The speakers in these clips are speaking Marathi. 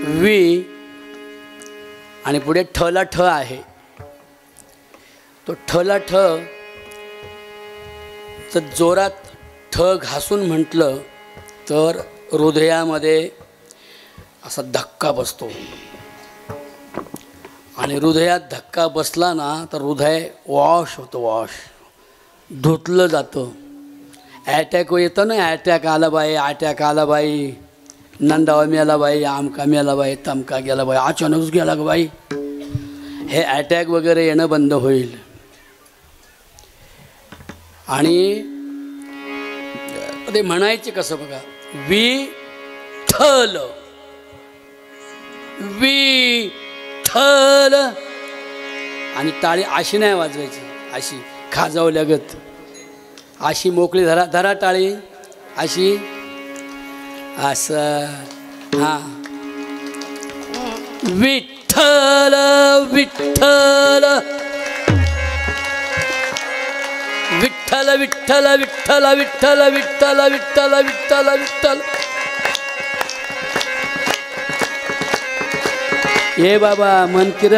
वी आणि पुढे ठला ठ आहे. तो ठला ठ जर जोरात ठ घासून म्हटलं तर हृदयामध्ये असा धक्का बसतो आणि हृदयात धक्का बसला ना तर हृदय वॉश होतं, वॉश धुतलं जातं. ॲटॅक येतं ना, ॲटॅक आला बाई, अटॅक आला बाई, नंदावा मेला बाई, आमका मेला बाई, तमका गेला बाई, अचानकच गेला ग बाई. हे अटॅक वगैरे येणं बंद होईल. आणि ते म्हणायचे कसं बघा, विठ्ठल विठ्ठल आणि टाळी अशी नाही वाजवायची, अशी खाजावल्यागत, अशी मोकळी धरा धरा टाळी अशी, असं. हां, विठ्ठल विठ्ठल विठ्ठल विठ्ठल विठ्ठल विठ्ठल विठ्ठल विठ्ठल विठ्ठल विठ्ठल. हे बाबा मनकिर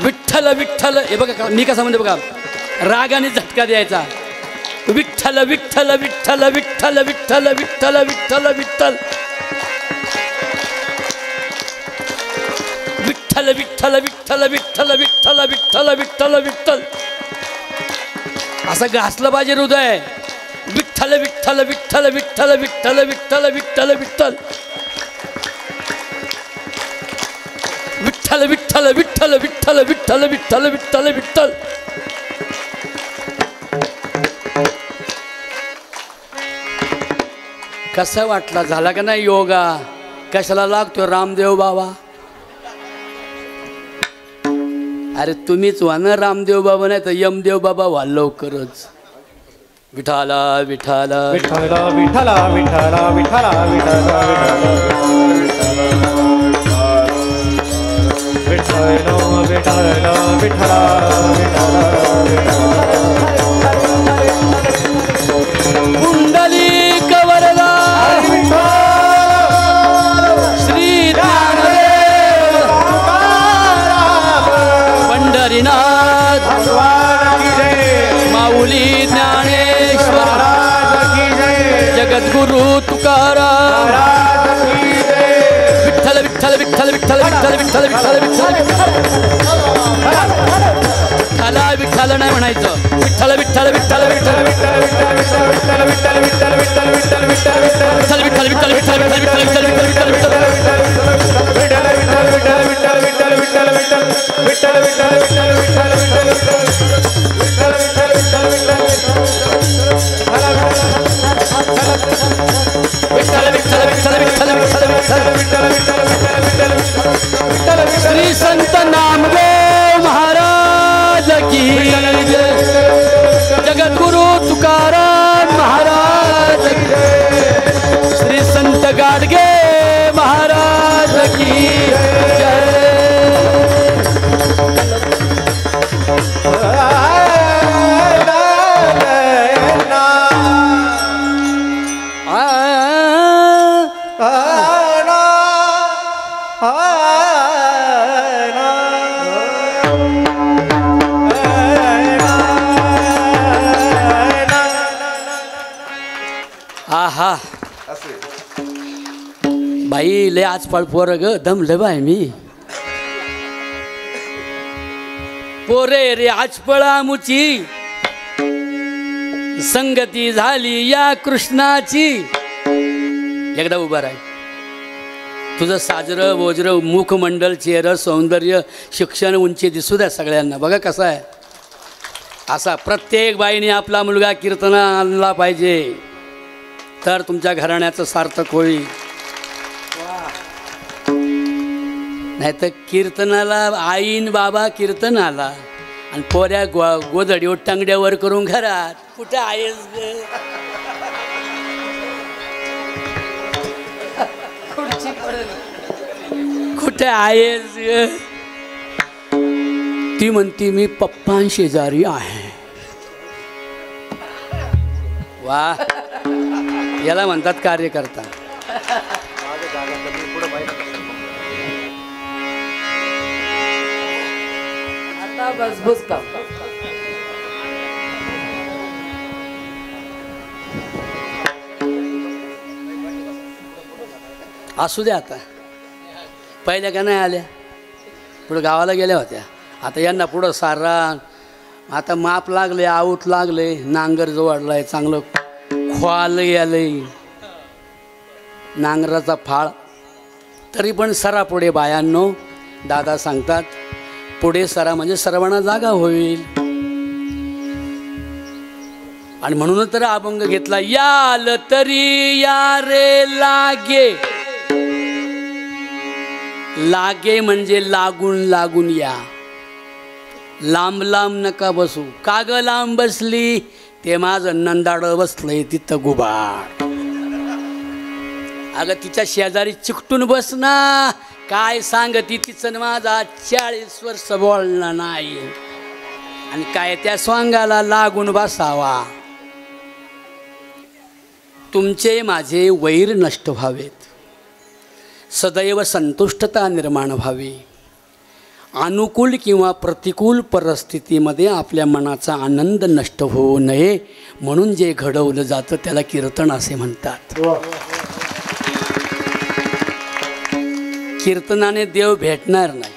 विठ्ठल विठ्ठल. हे बघा मी कसा म्हणते बघा, रागाने झटका द्यायचा. विठ्ठल विठ्ठल विठ्ठल विठ्ठल विठ्ठल विठ्ठल विठ्ठल विठ्ठल विठ्ठल विठ्ठल विठ्ठल विठ्ठल विठ्ठल विठ्ठल विठ्ठल विठ्ठल. असं घासलं पाहिजे हृदय. विठ्ठल विठ्ठल विठ्ठल विठ्ठल विठ्ठल विठ्ठल विठ्ठल विठ्ठल विठ्ठल विठ्ठल विठ्ठल विठ्ठल विठ्ठल विठ्ठल विठ्ठल विठ्ठल. कसा वाटला, झाला का नाही योगा? कशाला लागतो रामदेव बाबा? अरे तुम्हीच व्हा ना रामदेव बाबा, नाही तर यमदेव बाबा व्हा लवकरच. विठाला विठाला विठाला विठाला विठाला विठाला विठाला विठाला विठाला कुंडली कवरला श्री ज्ञानदेव पंढरीनाथ माऊली ज्ञानेश्वर जगद्गुरु तुकाराम. विठ्ठल विठ्ठल विठ्ठल विठ्ठल विठ्ठल विठ्ठल विठ्ठल विठ्ठल विठ्ठला विठ्ठल नाही म्हणायचं. विठ्ठल विठ्ठल विठ्ठल विठ्ठल विठ्ठल विठ्ठल विठ्ठल विठ्ठल विठ्ठल विठ्ठल विठ्ठल विठ्ठल विठ्ठल विठ्ठल विठ्ठल विठ्ठल विठ्ठल श्री संत नामदेव महाराज की जय. जगद्गुरु तुकाराम महाराज की जय. श्री संत गाडगे महाराज की जय. आहा बाई लय आज पोर ग दमले बाय मी. पोरे रे आज पळामुची संगती झाली या कृष्णाची. एकदा उभा राह. तुझं साजरं वज्र मुखमंडल चेहरा सौंदर्य शिक्षण उंची दिसू द्या सगळ्यांना. बघा कसा आहे. असा प्रत्येक बाईने आपला मुलगा कीर्तना आणला पाहिजे तर तुमच्या घराण्याचं सार्थक होईल. नाही तर कीर्तनाला आईन बाबा कीर्तनाला आणि पोऱ्या गोधडीवर टांगड्यावर करून घरात. कुठे आहेस कुठे आहेस? ती म्हणती मी पप्पांशेजारी आहे. वा, याला म्हणतात कार्यकर्ता. बस बुचका. असू द्या आता. पहिल्या का नाही आल्या, पुढं गावाला गेल्या होत्या. आता यांना पुढं सारा आता माप लागले, आऊत लागले, नांगर जोडलाय, चांगलं खोल आलंय नांगराचा फाळ. तरी पण सरा पुढे बायांनो. दादा सांगतात पुढे सरा म्हणजे सर्वांना जागा होईल. आणि म्हणून तर अभंग घेतला. याल तरी या रे लागे. लागे म्हणजे लागून लागून या. लांब लांब नका बसू. का ग लांब बसली? ते माझं नंदाड बसलंय तिथं गुबाड. अगं तिच्या शेजारी चिकटून बस ना. काय सांगती तिचं माझा 40 वर्ष बोलणं नाही. आणि काय त्या स्वांगाला लागून बसावा. तुमचे माझे वैर नष्ट व्हावेत. सदैव संतुष्टता निर्माण व्हावी. अनुकूल किंवा प्रतिकूल परिस्थितीमध्ये आपल्या मनाचा आनंद नष्ट होऊ नये म्हणून जे घडवलं जातं त्याला कीर्तन असे म्हणतात. कीर्तनाने देव भेटणार नाही.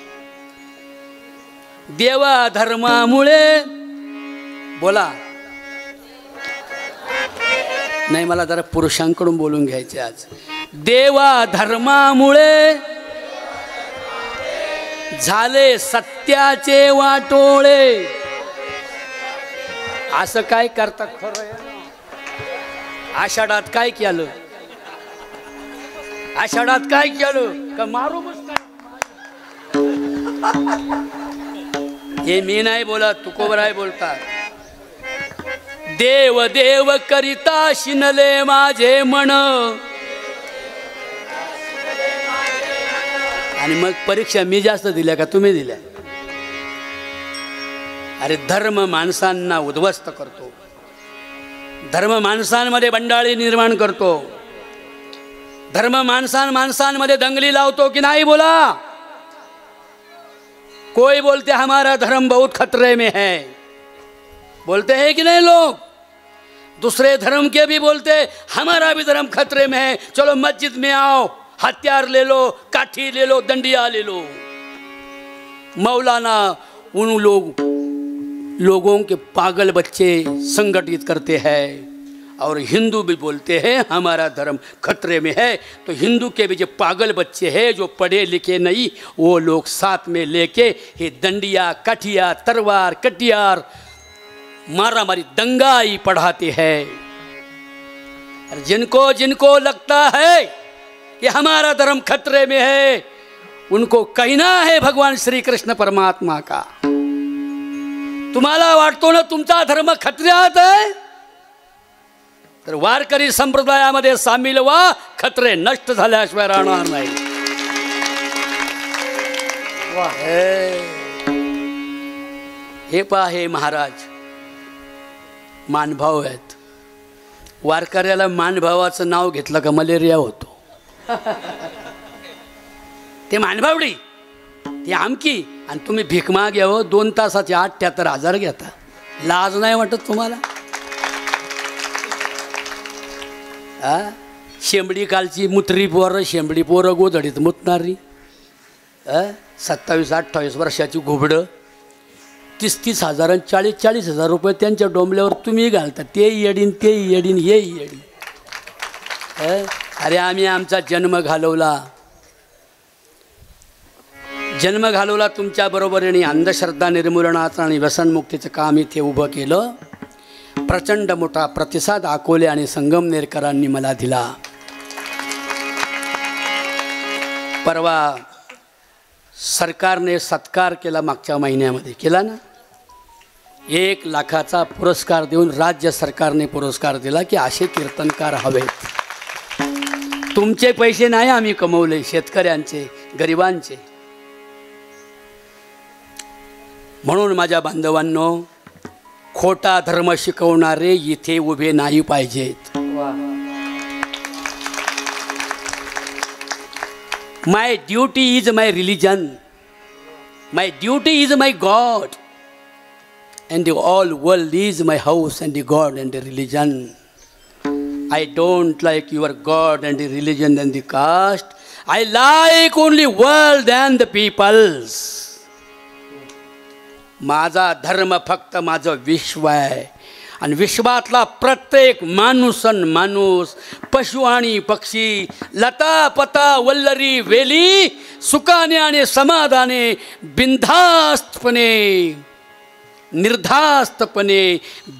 देवा धर्मामुळे बोला नाही, मला जरा पुरुषांकडून बोलून घ्यायचे आज. देवा धर्मामुळे झाले सत्याचे वाटोळे. असं काय करता खरं? आषाढात काय केलं? आषाढात काय केलं? का मारू हे मी नाही बोलत, तुकोबराय बोलतात. देव देव करिता शिनले माझे मन. आणि मग परीक्षा मी जास्त दिल्या का तुम्ही दिल्या? अरे धर्म माणसांना उद्ध्वस्त करतो. धर्म माणसांमध्ये बंडाळी निर्माण करतो. धर्म माणसांमध्ये दंगली लावतो की नाही? बोला. कोई बोलते हमारा धर्म बहुत खतरे में है, बोलते हैं कि नहीं लोग? दूसरे धर्म के भी बोलते हमारा भी धर्म खतरे में है, चलो मस्जिद में आओ, हथियार ले लो, काठी ले लो, डंडिया ले लो. मौलाना उन लोगों के पागल बच्चे संगठित करते हैं. और हिंदू भी बोलते हैं हमारा धर्म खतरे में है. तो हिंदू के भी जो पागल बच्चे हैं जो पढ़े लिखे नहीं, वो लोग साथ में लेके ये डंडिया, काठिया, तलवार, कटियार, मारा मारी, दंगाई पढ़ाते हैं. और जिनको जिनको लगता है कि हमारा धर्म खतरे में है, उनको कहना है भगवान श्री कृष्ण परमात्मा का, तुम्हाला वाटतो ना तुमचा धर्म खतऱ्यात आहे, तर वारकरी संप्रदायामध्ये सामील व्हा. खतरे नष्ट झाल्याशिवाय राहणार नाही. हे पहा, हे महाराज मानभाव आहेत. वारकऱ्याला मानभावाचं नाव घेतलं का मलेरिया होतो. ते मानभावडी, ती आमकी, आणि तुम्ही भीक माग्यावं 2 तासाचे 78,000 घेता. लाज नाही वाटत तुम्हाला? शेंबडी कालची मुत्री पोरं, शेंबडी पोरं गोधडीत मुतणारी, 27-28 वर्षाची घुबडं, 30-30 हजार आणि 40-40 हजार रुपये त्यांच्या डोंबल्यावर तुम्ही घालता. ते येडीन, ते येडीन, हे येडीन. अरे आम्ही आमचा जन्म घालवला तुमच्या बरोबरीने. अंधश्रद्धा निर्मूलनाचं आणि व्यसनमुक्तीचं काम इथे उभं केलं. प्रचंड मोठा प्रतिसाद अकोले आणि संगमनेरकरांनी मला दिला. परवा सरकारने सत्कार केला, मागच्या महिन्यामध्ये केला ना. 1 लाखाचा पुरस्कार देऊन राज्य सरकारने पुरस्कार दिला की असे कीर्तनकार हवेत. तुमचे पैसे नाही आम्ही कमवले, शेतकऱ्यांचे, गरिबांचे. म्हणून माझ्या बांधवांनो, खोटा धर्म शिकवणारे इथे उभे नाही पाहिजेत. My duty is my religion, my duty is my God. and the all world is my house and the God and the religion. I don't like your God and the religion and the caste. I like only world and the peoples. माझा धर्म फक्त माझं विश्व आहे आणि विश्वातला प्रत्येक माणूस पशु आणि पक्षी लता पता वल्लरी वेली सुखाने आणि समाधाने बिनधास्तपणे निर्धास्तपणे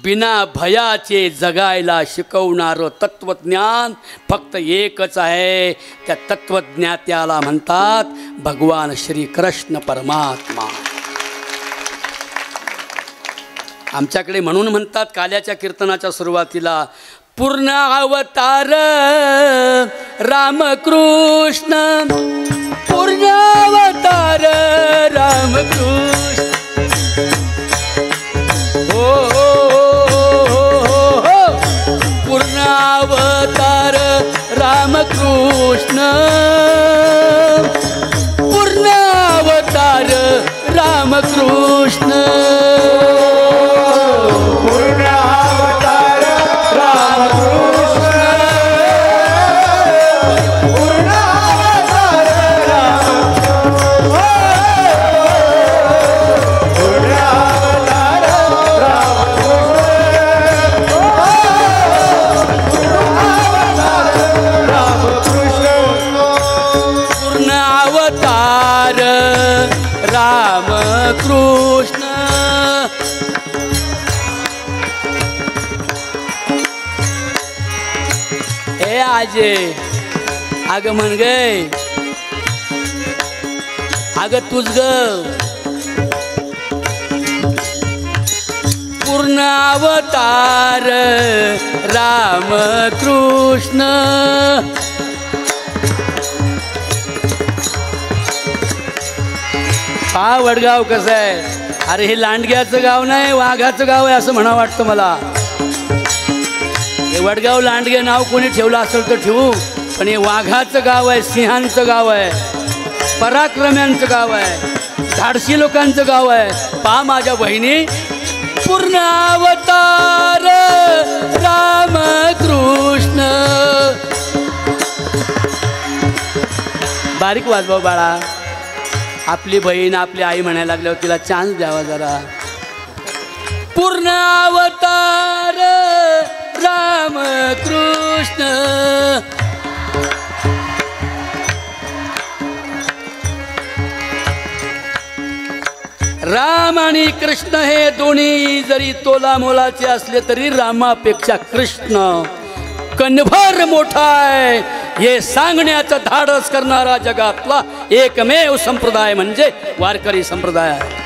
बिना भयाचे जगायला शिकवणारं तत्वज्ञान फक्त एकच आहे. त्या तत्वज्ञात्याला म्हणतात भगवान श्री कृष्ण परमात्मा. आमच्याकडे म्हणून म्हणतात काल्याच्या कीर्तनाच्या सुरुवातीला पूर्ण अवतार रामकृष्ण, पूर्ण अवतार रामकृष्ण. हो पूर्ण अवतार रामकृष्ण, पूर्ण अवतार रामकृष्ण. कृष्ण हे आजे अग म्हण गे अग तुझ ग पूर्ण अवतार राम कृष्ण. हा वडगाव कसं आहे? अरे हे लांडग्याचं गाव नाही, वाघाचं गाव आहे असं म्हणा वाटतं मला. हे वडगाव लांडगे नाव कोणी ठेवलं असेल तर ठेवू, पण हे वाघाचं गाव आहे, सिंहांचं गाव आहे, पराक्रम्यांचं गाव आहे, धाडसी लोकांचं गाव आहे. पहा माझ्या बहिणी, पूर्ण अवतार राम कृष्ण. बारीक वाजवा बाळा. आपली बहीण आपली आई म्हणायला लागल्यावर तिला चान्स द्यावा जरा. पूर्ण अवतार राम कृष्ण. राम आणि कृष्ण हे दोन्ही जरी तोला मोलाचे असले तरी रामापेक्षा कृष्ण कणभर मोठा आहे हे सांगण्याचं धाडस करणारा जगातला एकमेव संप्रदाय म्हणजे वारकरी संप्रदाय आहे.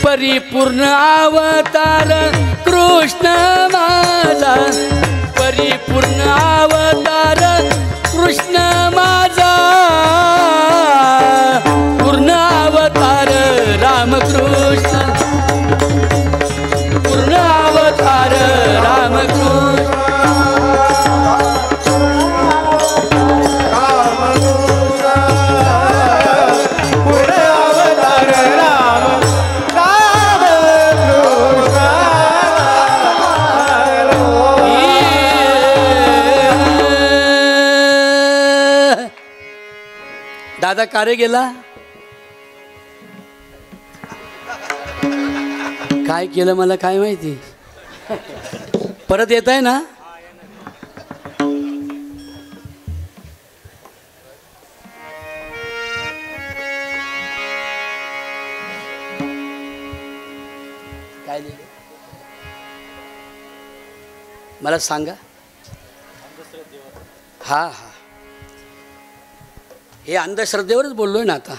परिपूर्ण अवतार कृष्ण माझा, परिपूर्ण अवतार कृष्ण माझा, पूर्ण अवतार रामकृष्ण, पूर्ण अवतार रामकृष्ण. दादा कारे गेला? काय केलं मला काय माहिती. परत येत आहे ना? काय लिहिलं मला सांगा. हा हा हे अंधश्रद्धेवरच बोललोय ना आता.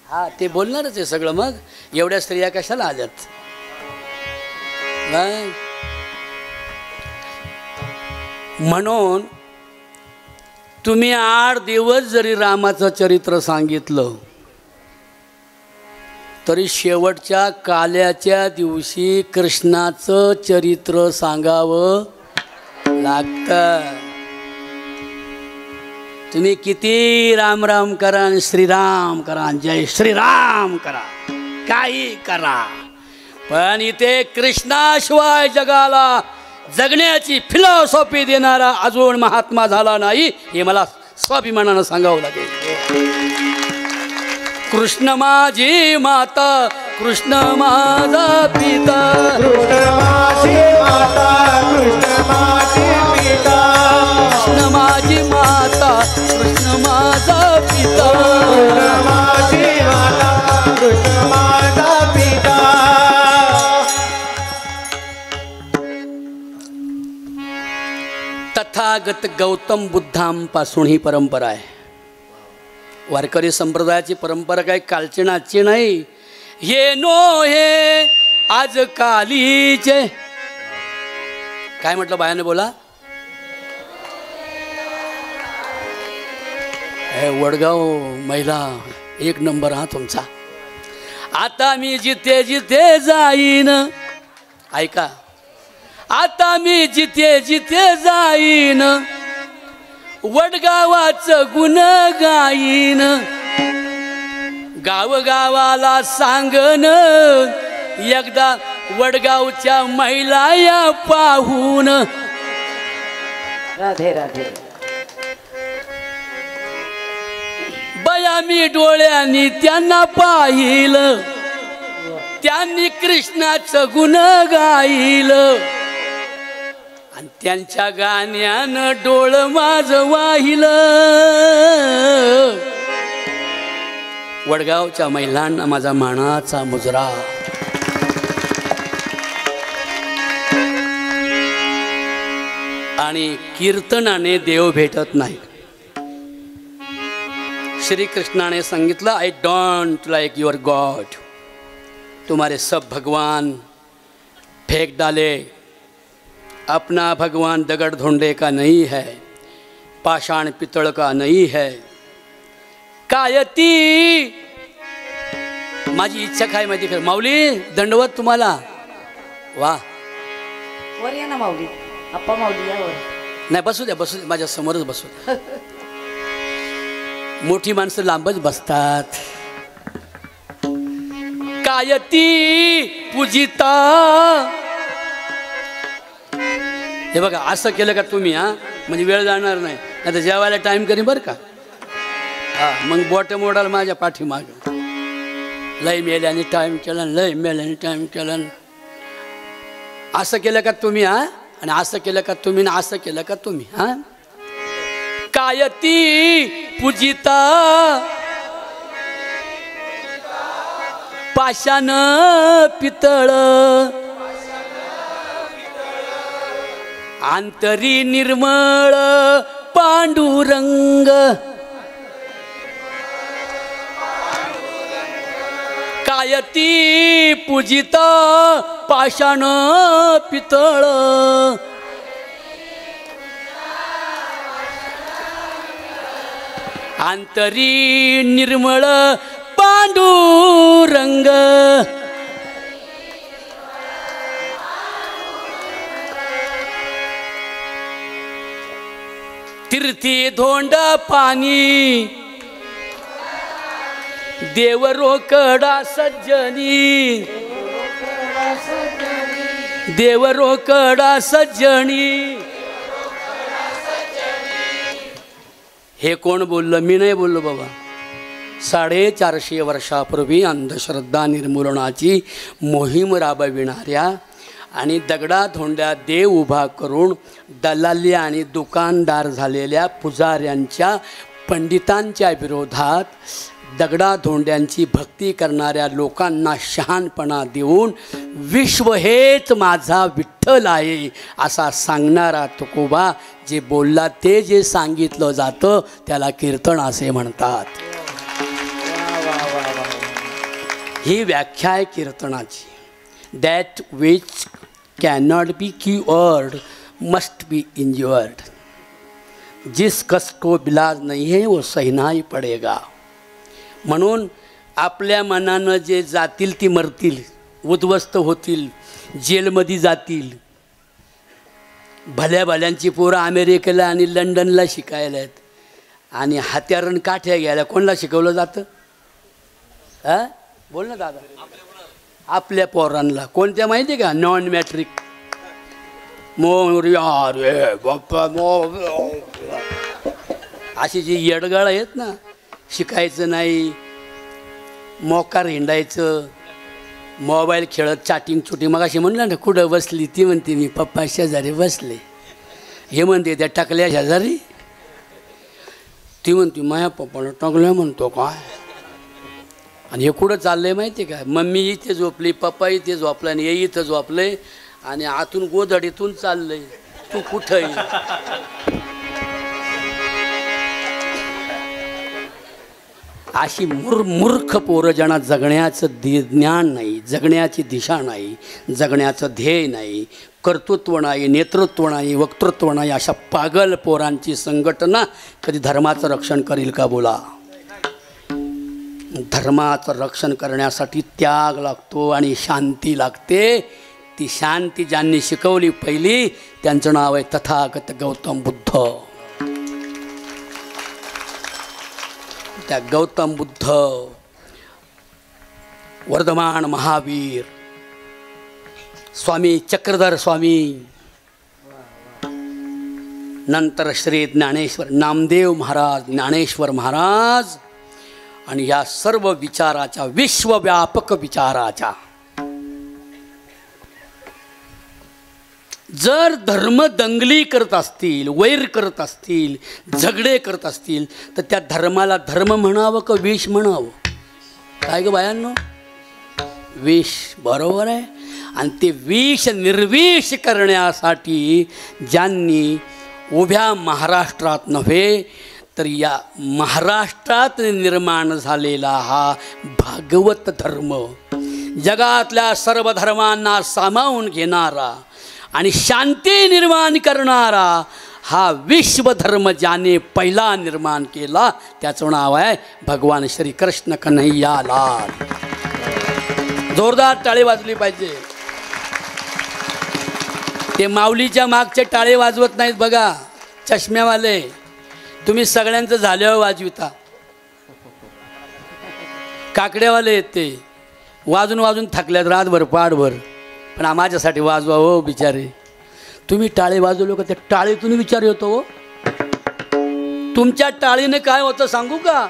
हा ते बोलणारच आहे सगळं. मग एवढ्या स्त्रिया कशाला आल्यात? म्हणून तुम्ही 8 दिवस जरी रामाचं चरित्र सांगितलं तरी शेवटच्या काल्याच्या दिवशी कृष्णाचं चरित्र सांगावं लागतं. तुम्ही किती राम राम करा आणि श्रीराम करा आणि जय श्रीराम करा, काही करा, पण इथे कृष्णाशिवाय जगाला जगण्याची फिलॉसॉफी देणारा अजून महात्मा झाला नाही, हे मला स्वाभिमानानं सांगावं लागेल. कृष्ण माझी माता, कृष्ण माझा पिता, कृष्ण माझी माता, कृष्ण माझी पिता, कृष्ण माझी माता, कृष्ण माझा पिता, कृष्ण माझी माता, कृष्ण माझा पिता. तथागत गौतम बुद्धांपासून ही परंपरा आहे. वारकरी संप्रदायाची परंपरा काही कालची नाचची नाही. हे नो हे आज कालीचे, काय म्हटलं बायाने बोला. हे वडगाव महिला एक नंबर हा तुमचा. आता मी जिथे जिथे जाईन, ऐका, आता मी जिथे जिथे जाईन वडगावाचं गुण गाईन, गावगावाला सांगन एकदा वडगावच्या महिला या पाहून. राधे राधे. बया मी डोळ्यांनी त्यांना पाहिलं, त्यांनी कृष्णाचं गुण गायलं आणि त्यांच्या गाण्यानं डोळ माझं वाहिलं. वडगावच्या महिलांना माझा मानाचा मुजरा. आणि कीर्तनाने देव भेटत नाही. श्रीकृष्णाने सांगितलं, I don't like your God, तुम्हारे सब भगवान फेंक डाले, अपना भगवान दगड़ धोंडे का नहीं है, पाषाण पितल का नहीं है. कायती माझी इच्छा काय माहिती कर. माऊली दंडवत तुम्हाला. वा वर या ना माऊली, अप्पा माऊली यावर. नाही बसू द्या, बसू द्या, माझ्या समोरच बसू द्या. मोठी माणसं लांबच बसतात. कायती पूजिता, हे बघा असं केलं का तुम्ही, हा म्हणजे वेळ जाणार नाही, नाही तर जेवायला टाइम करी बरं का. हा मग बोट मोडाल माझ्या पाठीमाग. लय मेल्याने टाइम केला, लय मेल्याने टाइम केला. असं केलं का तुम्ही, हा आणि असं केलं का तुम्ही, ना असं केलं का तुम्ही. हा कायती पूजिता पाषाण पितळ, आंतरी निर्मळ पांडुरंग. कायती पूजिता पाषाण पितळ, आंतरी निर्मळ पांडुरंग. तीर्थी धोंड पाणी देव रोकडा सज्जनी, देव रोकडा सज्जनी. हे कोण बोललं? मी नाही बोललो बाबा. 450 वर्षापूर्वी अंधश्रद्धा निर्मूलनाची मोहीम राबविणाऱ्या आणि दगडाधोंड्या देव उभा करून दलाली आणि दुकानदार झालेल्या पुजाऱ्यांच्या पंडितांच्या विरोधात दगडाधोंड्यांची भक्ती करणाऱ्या लोकांना शहाणपणा देऊन विश्व हेच माझा विठ्ठल आहे असा सांगणारा तुकोबा जे बोलला, ते जे सांगितलं जातं त्याला कीर्तन असे म्हणतात. ही व्याख्या आहे कीर्तनाची. That which cannot be cured must be injured. जिस कष्ट को इलाज नहीं है वो सहना ही पडेगा. म्हणून आपल्या मनानं जे जातील ती मरतील, उद्ध्वस्त होतील, जेलमध्ये जातील. भल्या भल्यांची पोरं अमेरिकेला आणि लंडनला शिकायला आहेत आणि हत्यारण काठ्या घ्यायला कोणाला शिकवलं जातं? बोल ना दादा. आपल्या पोरांना. कोणत्या माहिती आहे का? Non matric. मोर्या रे बाप्पा अशी जी येडगाळ आहेत ना, शिकायचं नाही, मोकार हिंडायचं, मोबाईल खेळत चॅटिंग चुटी. मग अशी म्हणलं ना कुठं बसली, ती म्हणते मी पप्पा शेजारी बसले. हे म्हणते त्या टाकल्या शेजारी, ती म्हणते माझ्या पप्पाला टाकल्या म्हणतो काय. आणि हे कुठं चाललंय माहिती आहे का? मम्मी इथे झोपली, पप्पा इथे झोपला, आणि हे इथं झोपलंय, आणि आतून गोधडीतून चाललंय तू कुठंही. अशी मूर्ख पोरं ज्यांना जगण्याचं ज्ञान नाही, जगण्याची दिशा नाही, जगण्याचं ध्येय नाही, कर्तृत्व नाही, नेतृत्व नाही, वक्तृत्व नाही, अशा पागल पोरांची संघटना कधी धर्माचं रक्षण करील का? बोला. धर्माचं रक्षण करण्यासाठी त्याग लागतो आणि शांती लागते. ती शांती ज्यांनी शिकवली पहिली त्यांचं नाव आहे तथागत गौतम बुद्ध. त्या गौतम बुद्ध, वर्धमान महावीर, स्वामी चक्रधर स्वामी, नंतर श्री ज्ञानेश्वर नामदेव महाराज, ज्ञानेश्वर महाराज, आणि या सर्व विचाराच्या, विश्वव्यापक विचाराच्या, जर धर्म दंगली करत असतील, वैर करत असतील, झगडे करत असतील, तर त्या धर्माला धर्म म्हणावं का विष म्हणावं? काय ग बायांनो? विष. बरोबर आहे. आणि ते विष निर्विष करण्यासाठी ज्यांनी उभ्या महाराष्ट्रात नव्हे तर या महाराष्ट्रात निर्माण झालेला हा भागवत धर्म, जगातल्या सर्व धर्मांना सामावून घेणारा आणि शांती निर्माण करणारा हा विश्वधर्म ज्याने पहिला निर्माण केला त्याचं नाव आहे भगवान श्री कृष्ण कन्हैया लाल. जोरदार टाळे वाजली पाहिजे. ते माऊलीच्या मागचे टाळे वाजवत नाहीत बघा चष्म्यावाले. तुम्ही सगळ्यांचं झाल्यावर वाजविता. काकड्यावाले आहेत ते, वाजून वाजून थकल्यात रातभर पाठभर, पण माझ्यासाठी वाजवा हो बिचारे. तुम्ही टाळे वाजवलो का त्या टाळीतून विचार येतो हो. तुमच्या टाळीने काय होतं सांगू का?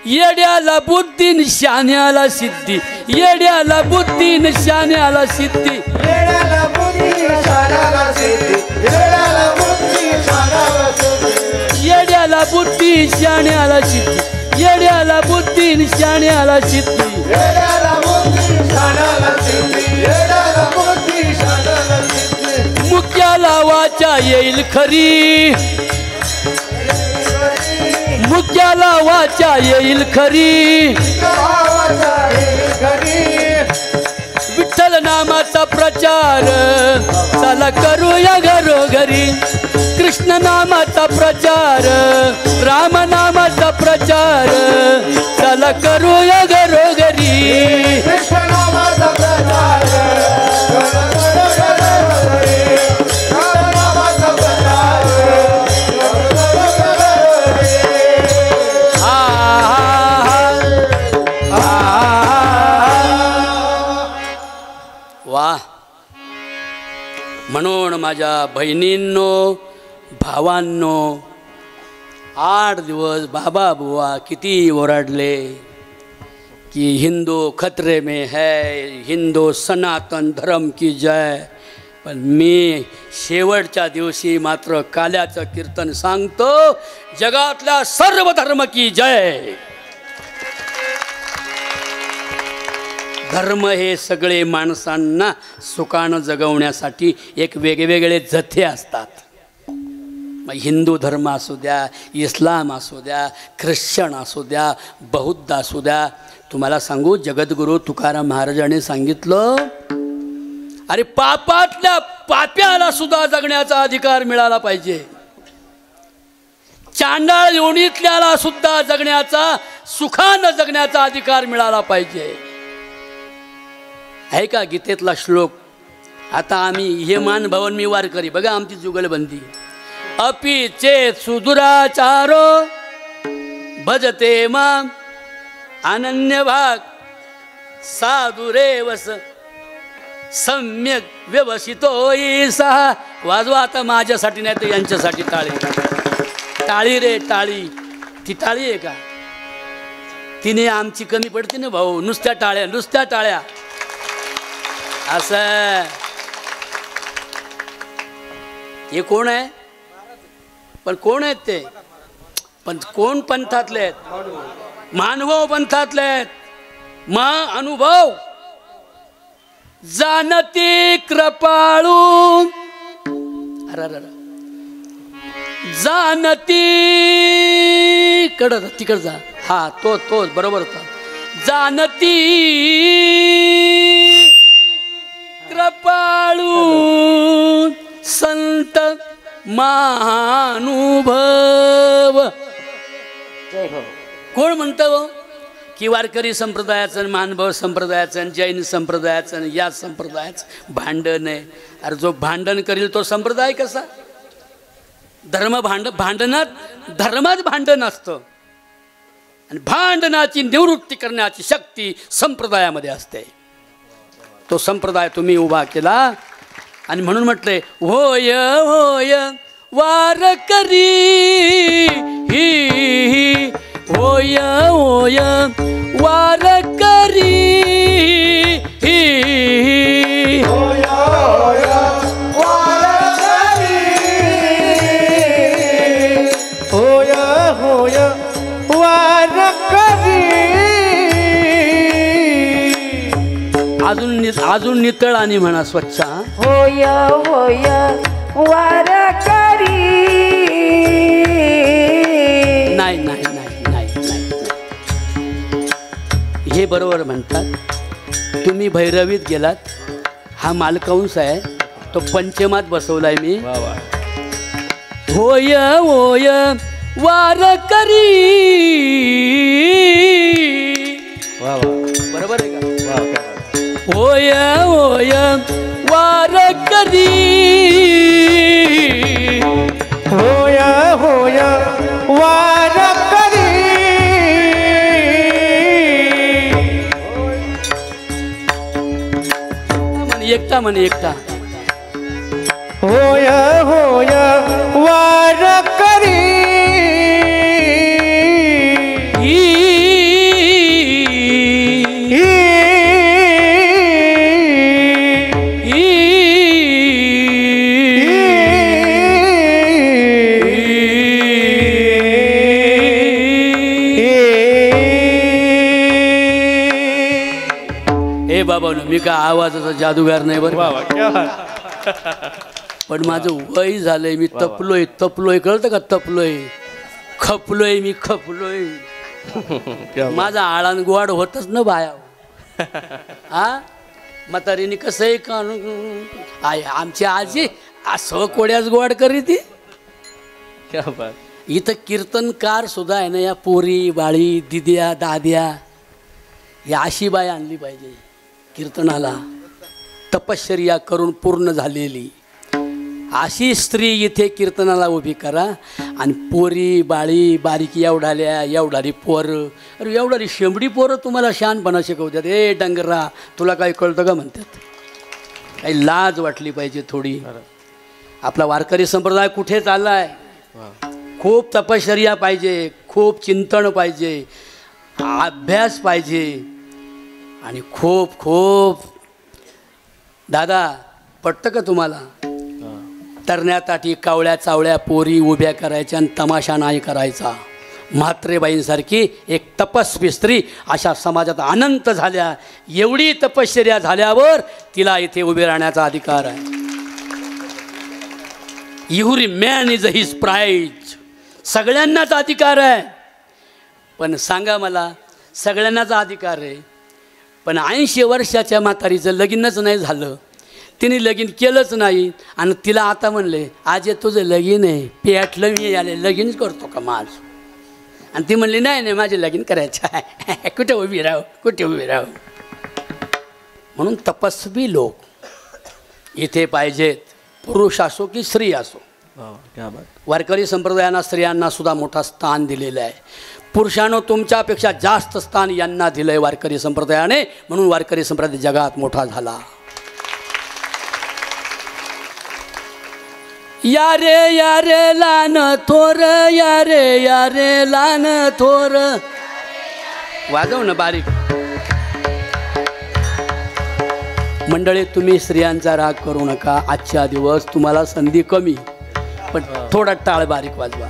येड्याला बुद्धी शाण्याला सिद्धी, येड्याला बुद्धी शाण्याला सिद्धी, येड्याला बुद्धी शाण्याला सिद्धी, येड्याला बुद्धी शाण्याला सिद्धी, येड्याला बुद्धी शाण्याला सिद्धी, येड्याला बुद्धी शाण्याला सिद्धी, येड्याला बुद्धी शाण्याला सिद्धी, येड्याला बुद्धी शाण्याला सिद्धी. मुक्याला वाचा येईल खरी, मुक्याला वाचा येईल खरी, विठ्ठल नामाचा प्रचार चला करूया घरोघरी, कृष्ण नामाचा प्रचार, राम नामाचा प्रचार चला करूया घरोघरी, कृष्ण नामाचा प्रचार, राम नामाचा प्रचार. वा. म्हणून माझ्या बहिणींनो, भावांनो, 8 दिवस बाबा बुवा किती ओरडले की हिंदू खतरे में है, हिंदू सनातन धर्म की जय. पण मी शेवटच्या दिवशी मात्र काल्याचं कीर्तन सांगतो, जगातल्या सर्व धर्म की जय. धर्म हे सगळे माणसांना सुखानं जगवण्यासाठी एक वेगवेगळे जथे असतात. मग हिंदू धर्म असू द्या, इस्लाम असू द्या, ख्रिश्चन असू द्या, बौद्ध असू द्या. तुम्हाला सांगू, जगद्गुरू तुकाराम महाराजांनी सांगितलं, अरे पापातल्या पाप्याला सुद्धा जगण्याचा अधिकार मिळाला पाहिजे. चांडाळ योनीतल्याला सुद्धा जगण्याचा, सुखानं जगण्याचा अधिकार मिळाला पाहिजे. आहे का गीतेतला श्लोक? आता आम्ही हे मान भवन मी वारकरी, बघा आमची जुगलबंदी. अपि चेत सुदुराचारो भजते माम अनन्य भाग साधुरेवस सम्यक व्यवसितो ईसा. वाजवा आता माझ्यासाठी नाही तर यांच्यासाठी टाळी. टाळी रे टाळी. ती टाळी आहे का? तिने आमची कमी पडते ना भाऊ. नुसत्या टाळ्या नुसत्या टाळ्या असं. हे कोण आहे? पण कोण आहेत ते? पण कोण पंथातले आहेत? मानव पंथातले आहेत. मग अनुभव जानती कृपाळू. अरे जानती कडं तिकडचा. हा तोच बरोबर होता. जानती कृपाळू संत महानुभव. कोण म्हणतं की वारकरी संप्रदायाचं, मानभव संप्रदायाचं, जैन संप्रदायाचं, या संप्रदायाचं भांडण आहे? अरे जो भांडण करील तो संप्रदाय कसा? भांडणात धर्मात भांडण असतं आणि भांडणाची निवृत्ती करण्याची शक्ती संप्रदायामध्ये असते. तो संप्रदाय तुम्ही उभा केला आणि म्हणून म्हटले होय होय वारकरी ही. होय होय वारकरी ही. होय होय वारकरी. होय होय वारकरी. अजून नितळ आणि म्हणा स्वच्छ. होय होय वारकरी. नाही नाही नाही नाही नाही. हे बरोबर म्हणतात. तुम्ही भैरवीत गेलात. हा मालकांश आहे. तो पंचमात बसवलाय मी. होय होय वारकरी. बरोबर आहे का? होय होय वारकरी. होय होय वारकरी. एकटा म्हणे एकटा. होय होय वारकरी. मी का आवाजाचा जादूगार नाही बरं. पण माझं वय झालंय. मी तपलोय कळतं का? खपलोय मी खपलोय. माझा आळान गोवाड होतच ना बाया. हा म्हातारीने कसंही का आमची आजी असं कोड्याच गोवाड करी ती. इथं कीर्तनकार सुद्धा आहे ना. या पोरी बाळी दिद्या दाद्या या अशी बाई आणली पाहिजे कीर्तनाला. तपश्चर्या करून पूर्ण झालेली अशी स्त्री इथे कीर्तनाला उभी करा. आणि पोरी बाळी बारीकी एवढाली पोरं. अरे एवढाली शेंबडी पोरं तुम्हाला शहाणपणा शिकवतात. ए डंगरा तुला काय कळतं का म्हणतात. काही लाज वाटली पाहिजे थोडी. आपला वारकरी संप्रदाय कुठे चाललाय? खूप तपश्चर्या पाहिजे, खूप चिंतन पाहिजे, अभ्यास पाहिजे आणि खूप खूप. दादा पटतं का तुम्हाला? तरण्याताठी कावळ्या चावळ्या पोरी उभ्या करायच्या आणि तमाशा नाही करायचा. म्हात्रेबाईंसारखी एक तपस्वी स्त्री अशा समाजात अनंत झाल्या. एवढी तपश्चर्या झाल्यावर तिला इथे उभे राहण्याचा अधिकार आहे. Every man is his prize. सगळ्यांनाच अधिकार आहे. पण सांगा मला, सगळ्यांनाच अधिकार आहे पण 80 वर्षाच्या म्हातारीचं लगीनच नाही झालं, तिने लगीन केलंच नाही आणि तिला आता म्हणले आज तुझं लगीन आहे पेटलं मी याले लगीनच करतो का माझ. आणि ती म्हणली नाही नाही माझे लगीन करायचं आहे. कुठे उभी राहू. म्हणून तपस्वी लोक इथे पाहिजेत, पुरुष असो की स्त्री असो. क्या बात. वारकरी संप्रदायांना स्त्रियांना सुद्धा मोठा स्थान दिलेलं आहे. पुरुषांनो तुमच्यापेक्षा जास्त स्थान यांना दिलं आहे वारकरी संप्रदायाने, म्हणून वारकरी संप्रदाय जगात मोठा झाला. या रे लान थोर, या रे लान थोर. वाजव ना बारीक. मंडळी तुम्ही स्त्रियांचा राग करू नका. आजच्या दिवस तुम्हाला संधी कमी, पण थोडा टाळ बारीक वाजवा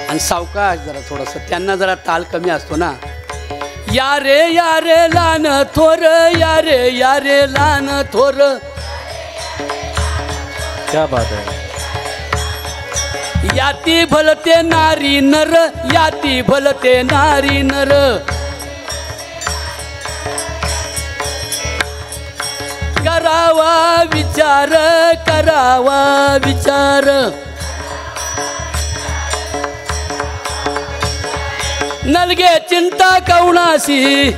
आणि सावकाश जरा थोडंसं. त्यांना जरा ताल कमी असतो ना. या रे लान थोर, या रे लान थोर. क्या बात है. याती भलते नारी नर, याती भलते नारी नर. करावा विचार, करावा विचार. नलगे चिंता कवणासी,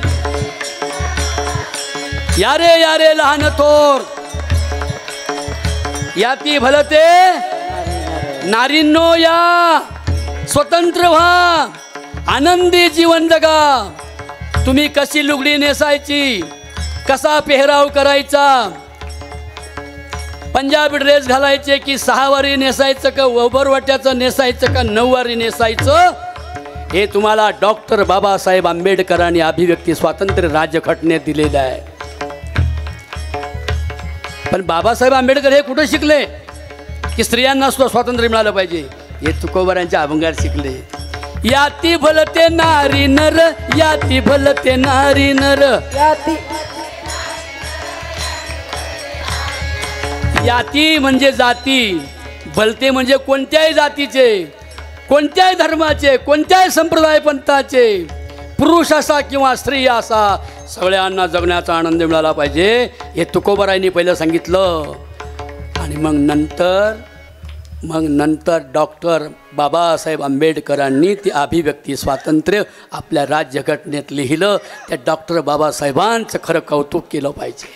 यारे लहान थोर. याती भलते नारींनो, या स्वतंत्र व्हा, आनंदी जीवन जगा. तुम्ही कशी लुगडी नेसायची, कसा पेहराव करायचा, पंजाबी ड्रेस घालायचे की सहावारी नेसायचं का वबरवाट्याचं नेसायचं का नऊवारी नेसायचं, हे तुम्हाला डॉक्टर बाबासाहेब आंबेडकरांनी अभिव्यक्ती स्वातंत्र्य राज्यघटनेत दिलेलं आहे. पण बाबासाहेब आंबेडकर हे कुठं शिकले की स्त्रियांना सुद्धा स्वातंत्र्य मिळालं पाहिजे? हे तुकोबारांच्या अभंगात शिकले. याती भलते नारी नर, याती भलते नारी नर. याती म्हणजे जाती, भलते म्हणजे कोणत्याही जातीचे, कोणत्याही धर्माचे, कोणत्याही संप्रदाय पंथाचे, पुरुष असा किंवा स्त्री असा, सगळ्यांना जगण्याचा आनंद मिळाला पाहिजे हे तुकोबारायांनी पहिलं सांगितलं. आणि मग नंतर डॉक्टर बाबासाहेब आंबेडकरांनी ती अभिव्यक्ती स्वातंत्र्य आपल्या राज्यघटनेत लिहिलं. त्या डॉक्टर बाबासाहेबांचं खरं कौतुक केलं पाहिजे.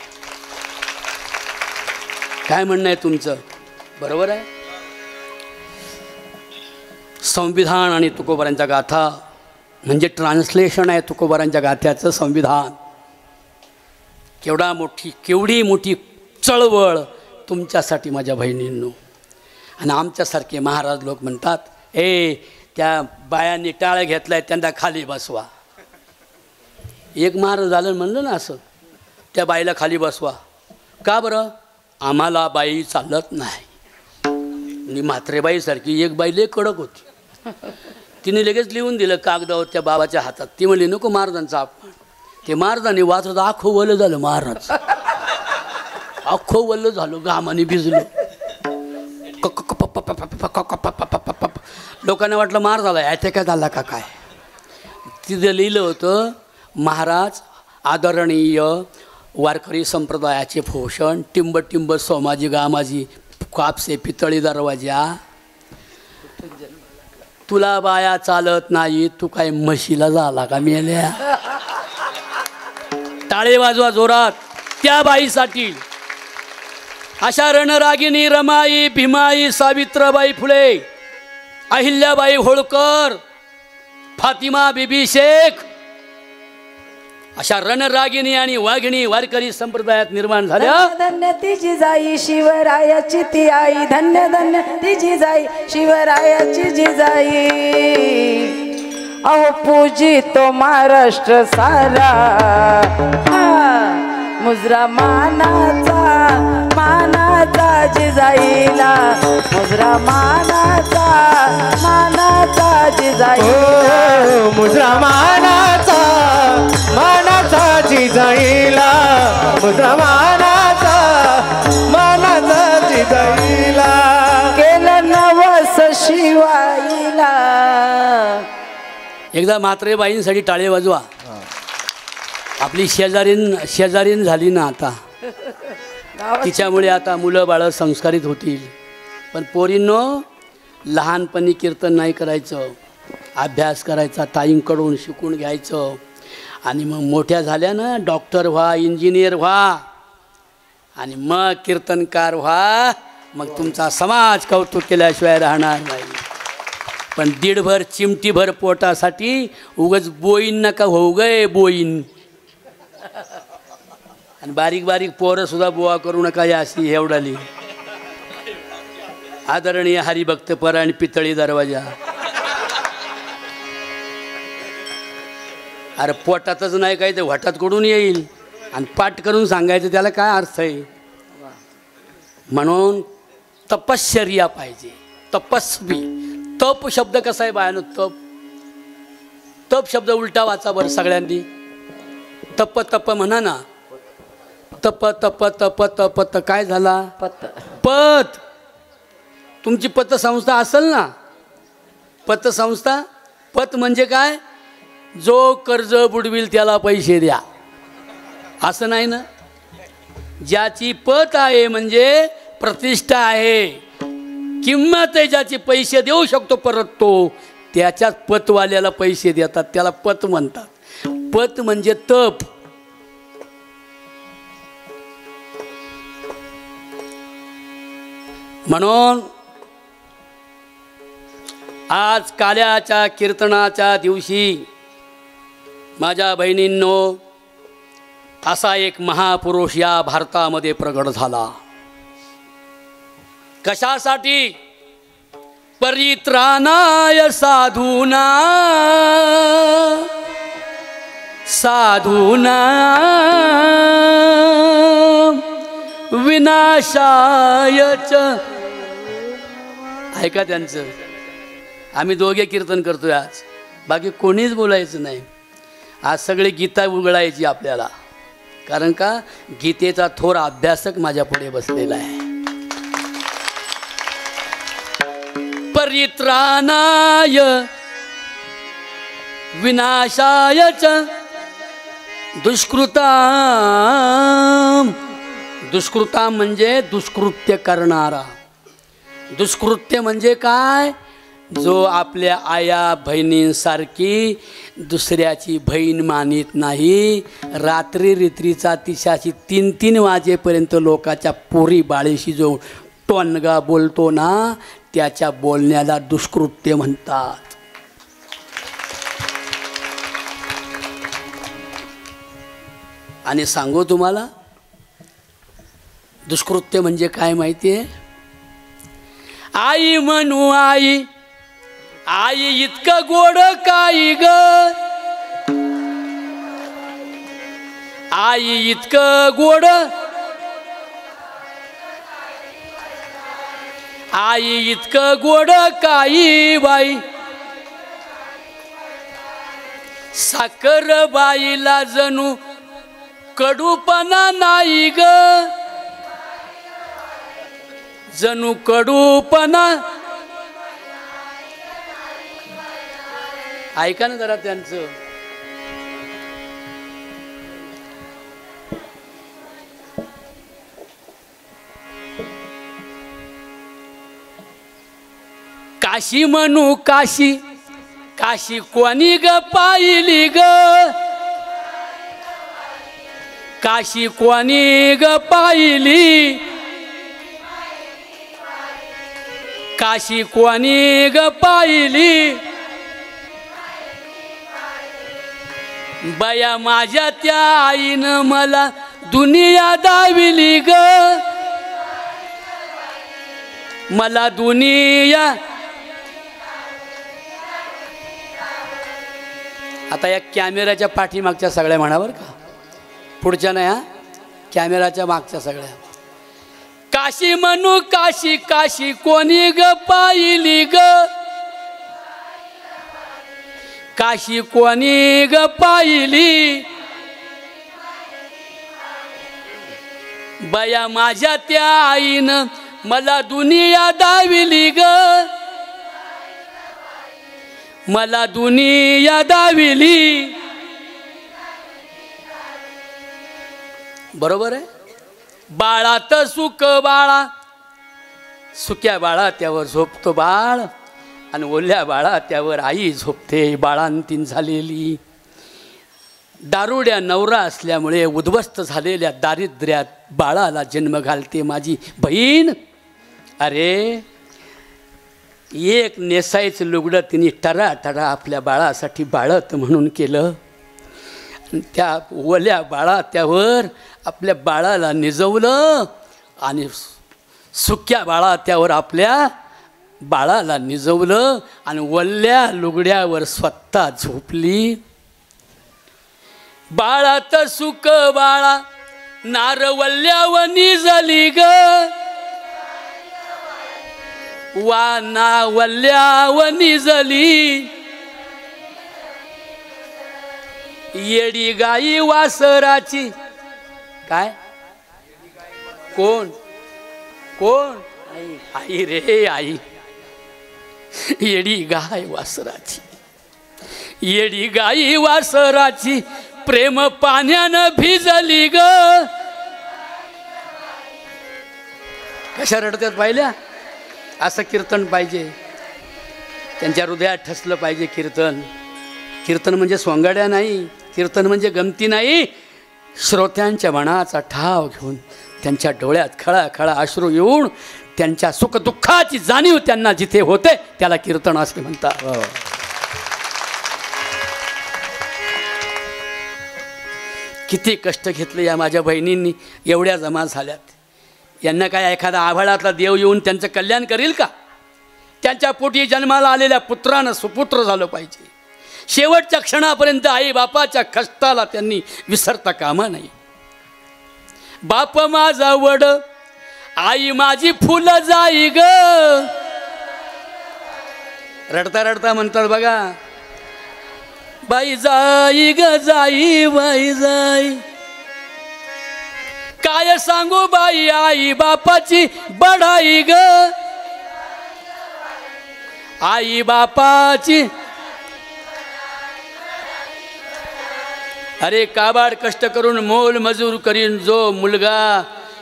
काय म्हणणं आहे तुमचं? बरोबर आहे. संविधान आणि तुकोबारांच्या गाथा म्हणजे ट्रान्सलेशन आहे तुकोबारांच्या गाथ्याचं संविधान. केवढी मोठी चळवळ तुमच्यासाठी माझ्या बहिणींनो. आणि आमच्यासारखे महाराज लोक म्हणतात, त्या बायांनी टाळ्या घेतलाय त्यांना खाली बसवा. एक महाराज झालं म्हणलं ना असं, त्या बाईला खाली बसवा. का बरं? आम्हाला बाई चालत नाही. आणि म्हात्रेबाईसारखी एक बाई लय कडक होती. तिने लगेच लिहून दिलं कागदावर त्या बाबाच्या हातात. ती म्हणली नको महाराजांचा अपमान. ते महाराजांनी वाचत आखो वल्ल झालं. महाराज आखो वल्ल झालो, घामाने भिजलो. लोकांना वाटलं महाराजाला अटॅक झाला का काय. तिथे लिहिलं होतं, महाराज आदरणीय वारकरी संप्रदायाचे भूषण, टिंब टिंब सोमाजी गामाजी कापसे पितळी दरवाजा. तुला बाया चालत नाही, तू काय म्हशीला झाला का मेल्या? टाळे वाजवा जोरात त्या बाईसाठी. अशा रणरागिनी रमाई, भीमाई, सावित्रीबाई फुले, अहिल्याबाई होळकर, फातिमा बीबी शेख, अशा रणरागिनी आणि वाघिणी वारकरी संप्रदायात निर्माण झाल्या. धन्य तिची जाई शिवरायाची ती आई, धन्य धन्य तिची जाई शिवरायाची जिजाई. अहो पूजी तो महाराष्ट्र सारा, मुजरा मानाचा मानाचा जिजाईला, मुजरा मानाचा मानाचा जिजाईला, मुजरा मानाचा मानाचा जिजाईला, मुजरा मानाचा मानाचा जिजाईला. केलं नवस शिवाईला. एकदा म्हात्रेबाईंसाठी टाळे वाजवा. आपली शेजारीन झाली ना आता, तिच्यामुळे आता मुलं बाळं संस्कारित होतील. पण पोरींनो, लहानपणी कीर्तन नाही करायचं, अभ्यास करायचा, ताईंकडून शिकून घ्यायचं. आणि मग मोठ्या झाल्या ना, डॉक्टर व्हा, इंजिनियर व्हा. आणि मग कीर्तनकार व्हा. मग तुमचा समाज कौतुक केल्याशिवाय राहणार नाही. पण दीडभर चिमटीभर पोटासाठी उगाच बोईन नका होऊ गय बोईन. आणि बारीक बारीक पोरं सुद्धा बोवा करू नका या अशी एवढाली. आदरणीय हरिभक्त परायण पितळी दरवाजा. अरे पोटातच नाही काय ते वाटात कडून येईल आणि पाठ करून सांगायचं त्याला काय अर्थ आहे. म्हणून तपश्चर्या पाहिजे. तपस्वी. तप शब्द कसा आहे बायानं. तप तप शब्द उलटा वाचा बरं सगळ्यांनी. तप तप म्हणा ना. तप तप तप तप त काय झाला. पत पत. तुमची पतसंस्था असेल ना. पतसंस्था. पत म्हणजे काय. जो कर्ज बुडविल त्याला पैसे द्या असं नाही ना. ज्याची पत आहे म्हणजे प्रतिष्ठा आहे, किंमत आहे, ज्याचे पैसे देऊ शकतो परत तो, त्याच्याच पतवाल्याला पैसे देतात, त्याला पत म्हणतात. पत म्हणजे तप. म्हणून आज काल्याच्या कीर्तनाच्या दिवशी माझ्या बहिणींनो असा एक महापुरुष या भारतामध्ये प्रगट झाला. कशासाठी. परित्राणाय साधूना साधूना विनाशाय च. ऐका त्यांचं. आम्ही दोघे कीर्तन करतोय आज, बाकी कोणीच बोलायचं नाही. आज सगळे गीता उघडायची आपल्याला, कारण का गीतेचा थोर अभ्यासक माझ्या पुढे बसलेला आहे. परित्राणाय विनाशाय च दुष्कृताम. दुष्कृताम म्हणजे दुष्कृत्य करणारा. दुष्कृत्य म्हणजे काय. जो आपल्या आया बहिणींसारखी दुसऱ्याची बहीण मानित नाही, रात्री रित्रीचा तिशाची 3-3 वाजेपर्यंत लोकाच्या पोरी बाळीशी जो टोनगा बोलतो ना, त्याच्या बोलण्याला दुष्कृत्य म्हणतात. आणि सांगू तुम्हाला दुष्कृत्य म्हणजे काय माहिती आहे. आई म्हणू आई, आई इतकं गोड काही ग, आई इतकं गोड, आई इतकं गोड काही बाई, साखर बाईला जणू कडूपणा नाही ग, जणू कडूपणा. ऐका ना जरा त्यांचं. काशी म्हणू काशी, काशी कोणी ग पाहिली ग, काशी कोणी ग पाहिली, काशी कोणी ग पाहिली. बया माझ्या त्या आईनं मला दुनिया दाविली ग, मला दुनिया. आता या कॅमेऱ्याच्या पाठीमागच्या सगळ्या म्हणा बरं का, पुढच्या नाही. हा कॅमेराच्या मागच्या सगळ्या. काशी म्हणू काशी, काशी कोणी ग पाहिली ग, काशी कोणी ग पाहिली. बया माझ्या त्या आईनं मला दुनिया दाविली ग, मला दुनिया दाविली. बरोबर आहे. बाळात सुख बाळा, सुक्या बाळा त्यावर झोपतो बाळ, आणि ओल्या बाळा त्यावर आई झोपते बाळांतीन झालेली. दारुड्या नवरा असल्यामुळे उद्ध्वस्त झालेल्या दारिद्र्यात बाळाला जन्म घालते माझी बहीण. अरे एक नेसायचं लुगडं तिने टरा आपल्या बाळासाठी बाळत म्हणून केलं. त्या ओल्या बाळात्यावर आपल्या बाळाला निजवलं आणि सुक्या बाळात्यावर आपल्या बाळाला निजवलं आणि ओल्या लुगड्यावर स्वतः झोपली. बाळात सुख बाळा नारवल्यावर निजली ग, वा नावल्यावर निजली. येडी गाई वासराची. काय कोण कोण आई रे आई. येडी गाय वासराची, येडी गाई वासराची प्रेम पाण्यानं भिजली ग. कशा रडतात पाहिल्या. असं कीर्तन पाहिजे, त्यांच्या हृदयात ठसलं पाहिजे कीर्तन. कीर्तन म्हणजे सोंगाड्या नाही, कीर्तन म्हणजे गमती नाही. श्रोत्यांच्या मनाचा ठाव घेऊन त्यांच्या डोळ्यात खळाखळा अश्रू येऊन त्यांच्या सुखदुःखाची जाणीव त्यांना जिथे होते त्याला कीर्तन असे म्हणतात. किती कष्ट घेतले या माझ्या बहिणींनी, एवढ्या जमा झाल्यात. यांना काय एखादा आभाळातला देव येऊन त्यांचं कल्याण करील का. त्यांच्या पोटी जन्माला आलेल्या पुत्रानं सुपुत्र झालं पाहिजे. शेवटच्या क्षणापर्यंत आई बापाच्या कष्टाला त्यांनी विसरता कामा नाही. बाप माझा वड आई माझी फुलं जाई ग. रडता रडता म्हणतात बघा, बाई जाई ग जाई बाई जाई. काय सांगू बाई आई बापाची बढाई ग. आई बापाची. अरे काबाड कष्ट करून मोल मजूर करीन जो मुलगा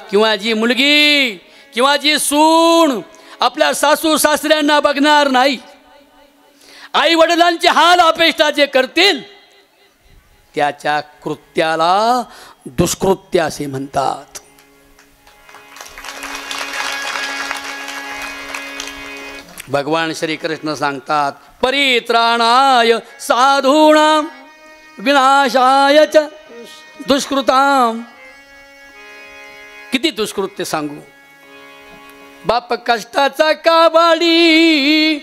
किंवा जी मुलगी किंवा जी सून आपल्या सासू सासऱ्यांना बघणार नाही, आई वडिलांचे हाल अपेक्षा जे करतील त्याच्या कृत्याला दुष्कृत्य असे म्हणतात. भगवान श्रीकृष्ण सांगतात, परित्राणाय साधूणां विनाशाय च दुष्कृतां. किती दुष्कृत्य सांगू. बाप कष्टाचा काबाडी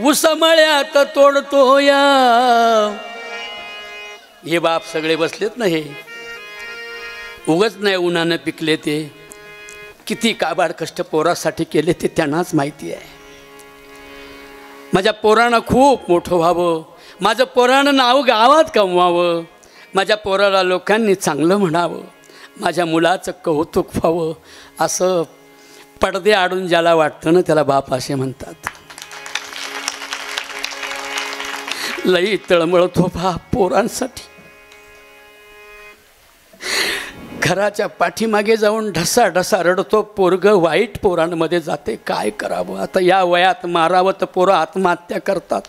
उसमळ्यात तोडतो या. हे बाप सगळे बसलेत ना, हे उगच नाही उन्हानं पिकले. ते किती काबाड कष्ट पोरासाठी केले ते त्यांनाच माहिती आहे. माझ्या पोरानं खूप मोठं व्हावं, माझं पोरानं नाव गावात कमवावं, माझ्या पोराला लोकांनी चांगलं म्हणावं, माझ्या मुलाचं कौतुक व्हावं, असं पडदे आडून ज्याला वाटतं ना त्याला बाप असे म्हणतात. लई तळमळतो बाप पोरांसाठी. घराच्या पाठीमागे जाऊन ढसा ढसा रडतो. पोरग वाईट पोरांमध्ये जाते. काय करावं आता. या वयात मारावं तर पोरं आत्महत्या करतात.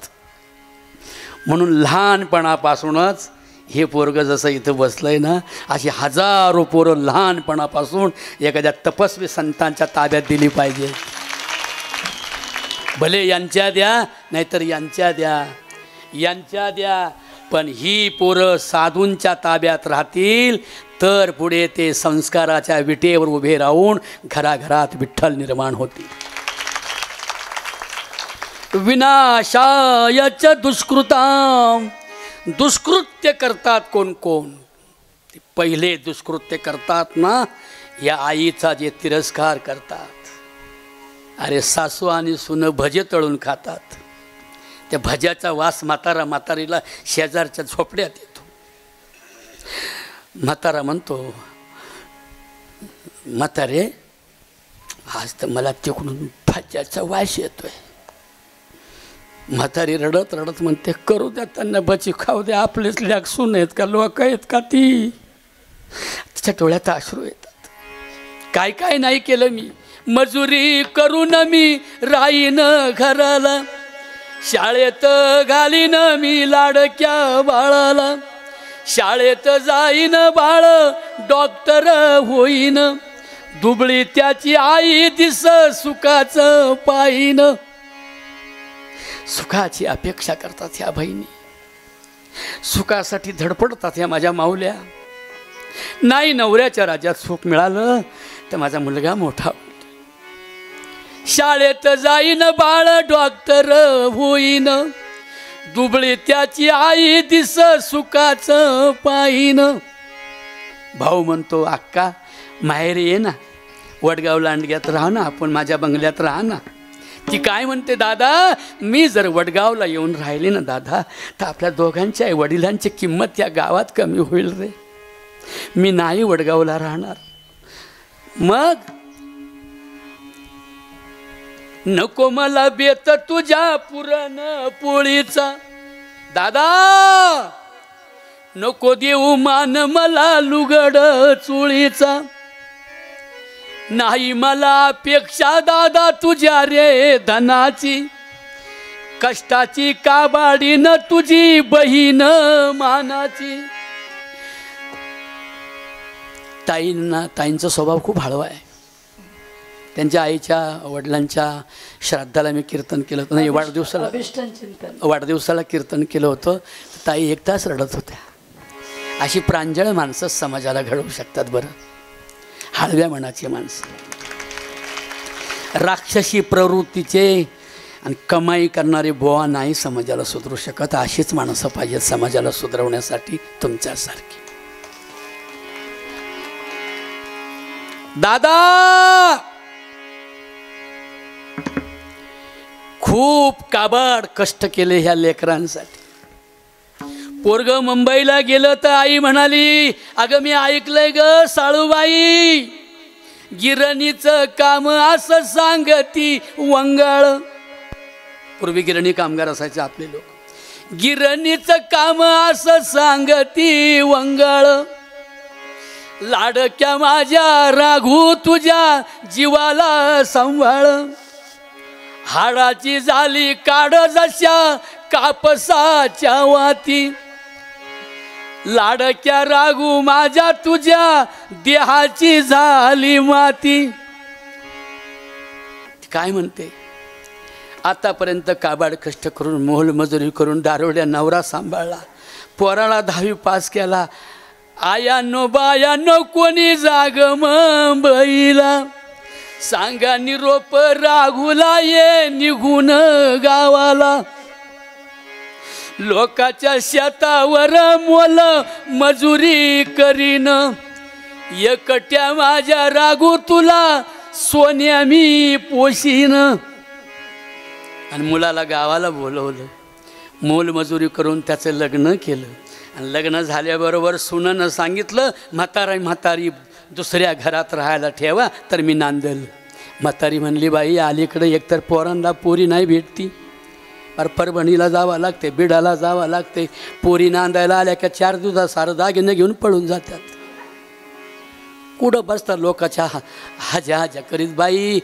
म्हणून लहानपणापासूनच हे पोरग जसं इथं बसलंय ना, अशी हजारो पोरं लहानपणापासून एखाद्या तपस्वी संतांच्या ताब्यात दिली पाहिजे. भले यांच्या द्या नाहीतर यांच्या द्या, यांच्या द्या, पण ही पोरं साधूंच्या ताब्यात राहतील तर पुढे ते संस्काराच्या विटेवर उभे राहून घराघरात विठ्ठल निर्माण होतील. विनाशायच दुष्कृतां. दुष्कृत्य करतात कोण कोण. पहिले दुष्कृत्य करतात ना या आईचा जे तिरस्कार करतात. अरे सासू आणि सुनं भजे तळून खातात. त्या भज्याचा वास म्हातारीला शेजारच्या झोपड्यात येतो. म्हातारा म्हणतो, म्हातारे आज तर मला तिकडून भज्याचा वास येतोय. म्हातारी रडत रडत म्हणते, करू द्या त्यांना भजी खाऊ द्या, आपलेच लेक सून आहेत का, लोक आहेत का. ती तिच्या डोळ्यात अश्रू येतात. काय काय नाही केलं मी. मजुरी करून मी राहीन घराला, शाळेत घालीन मी लाडक्या बाळाला, शाळेत जाईन बाळ डॉक्टर होईन, दुबळी त्याची आई दिस सुखाचं पाईन. सुखाची अपेक्षा करतात ह्या बहिणी, सुखासाठी धडपडतात ह्या माझ्या माऊल्या. नाही नवऱ्याच्या राज्यात सुख मिळालं तर माझा मुलगा मोठा होईल. शाळेत जाईन बाळ डॉक्टर होईन, दुबळी त्याची आई दिस सुखाचं पाईन. भाऊ म्हणतो अक्का माहेर ये ना, वडगाव लांडग्यात राहा ना, आपण माझ्या बंगल्यात राहा ना. ती काय म्हणते दादा, मी जर वडगावला येऊन राहिली ना दादा तर आपल्या दोघांच्या वडिलांची किंमत या गावात कमी होईल रे, मी नाही वडगावला राहणार. मग नको मला बेत तुझ्या पुरण पोळीचा, दादा नको देऊ मान मला लुगड चुळीचा, नाही मला अपेक्षा दादा तुझ्या रे धनाची, कष्टाची काबाडी न तुझी बहीण मानाची. ताईंचा स्वभाव खूप हळवा आहे. त्यांच्या आईच्या वडिलांच्या श्राद्धाला मी कीर्तन केलं होतं, नाही वाढदिवसाला कीर्तन केलं होतं. ताई एक तास रडत होत्या. अशी प्रांजळ माणसं समाजाला घडवू शकतात बरं, हळव्या मनाची माणसं. राक्षसी प्रवृत्तीचे आणि कमाई करणारे बुवा नाही समाजाला सुधरू शकत. अशीच माणसं पाहिजेत समाजाला सुधरवण्यासाठी तुमच्यासारखी. दादा खूप काबाड कष्ट केले ह्या लेकरांसाठी. पोरग मुंबईला गेलं तर आई म्हणाली, अगं मी ऐकलंय ग साळूबाई, गिरणीचं काम असं सांगती वंगाळ. पूर्वी गिरणी कामगार असायचे आपले लोक. गिरणीचं काम असं सांगती वंगाळ, लाडक्या माझ्या राघू तुझ्या जीवाला सांभाळ, हाडाची झाली काढ जशा कापसाच्या वाती, लाडक्या राघू माझ्या तुझ्या देहाची झाली माती. काय म्हणते, आतापर्यंत काबाड कष्ट करून मोलमजुरी करून दारोड्या नवरा सांभाळला, पोराला 10वी पास केला. आयानो बायानो कोणी जाग मुंबईला, सांगा निरोप राघूला ये निघून गावाला, लोकाच्या शेतावर मोल मजुरी करीन, एकट्या माझ्या राघू तुला सोन्या मी पोशीन. आणि मुलाला गावाला बोलवलं, मोलमजुरी करून त्याचं लग्न केलं. आणि लग्न झाल्याबरोबर सुनेनं सांगितलं, म्हातारी दुसऱ्या घरात राहायला ठेवा तर मी नांदेल. म्हातारी म्हणली, बाई अलीकडे एकतर पोरांना पोरी नाही भेटती, परभणीला जावं लागते, बिडाला जावं लागते. पोरी नांदायला आल्या का 4 दिवसात सारं दागिनं घेऊन पळून जातात. कुठं बसतात लोकाच्या हाज्या करीत. बाई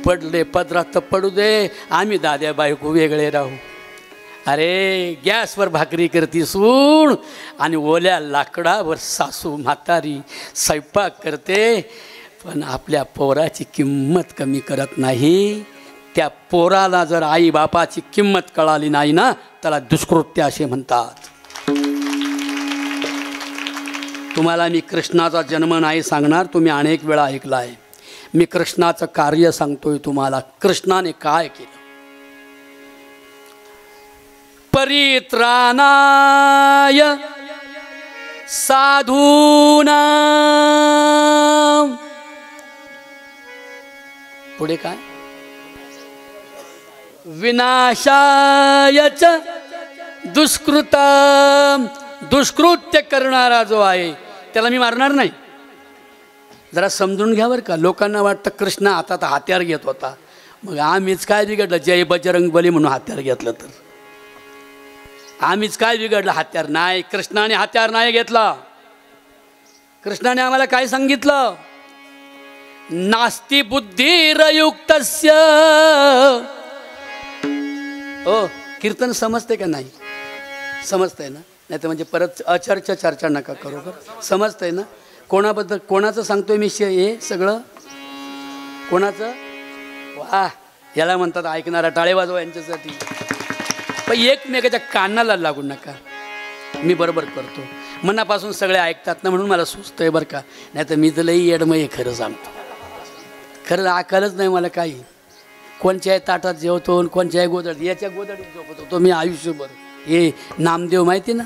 पडले पदरात तर पडू दे, आम्ही दाद्या बायको वेगळे राहू. अरे गॅसवर भाकरी करती सून आणि ओल्या लाकडावर सासू म्हातारी स्वयंपाक करते, पण आपल्या पोराची किंमत कमी करत नाही. त्या पोराला जर आई बापाची किंमत कळाली नाही ना, त्याला दुष्कृत्य असे म्हणतात. तुम्हाला मी कृष्णाचा जन्म नाही सांगणार, तुम्ही अनेक वेळा ऐकला आहे. मी कृष्णाचं कार्य सांगतोय तुम्हाला. कृष्णाने काय केलं. परित्राणाय साधूनां, पुढे काय, विनाशाय च दुष्कृतां. दुष्कृत्य करणारा जो आहे त्याला मी मारणार नाही. जरा समजून घ्या बरं का. लोकांना वाटतं कृष्ण आता तर हत्यार घेत होता, मग आम्हीच काय बिघडलं, जय बजरंग बली म्हणून हत्यार घेतलं तर आम्हीच काय बिघडलं. हत्यार नाही, कृष्णाने हत्यार नाही घेतला. कृष्णाने आम्हाला काय सांगितलं, नास्ति बुद्धिरयुक्तस्य. ओ कीर्तन समजते का नाही, समजतंय ना. नाही तर म्हणजे परत अचर्चा चर्चा नका करू बरं. समजतंय ना कोणाबद्दल कोणाचं सांगतोय मी हे सगळं कोणाचं. वा याला म्हणतात ऐकणारा टाळे वाजवा यांच्यासाठी. पण एकमेकाच्या कानाला लागू नका. मी बरोबर करतो मनापासून सगळे ऐकतात ना म्हणून मला सुचतंय बरं का. नाही तर मी तर लई येडमय हे खरं सांगतो. खरं अकलच नाही मला काही. कोणच्याही ताटात जेवतो कोणच्याही गोदडीत याच्या गोदडीत झोपत होतो मी आयुष्यभर. हे नामदेव माहिती ना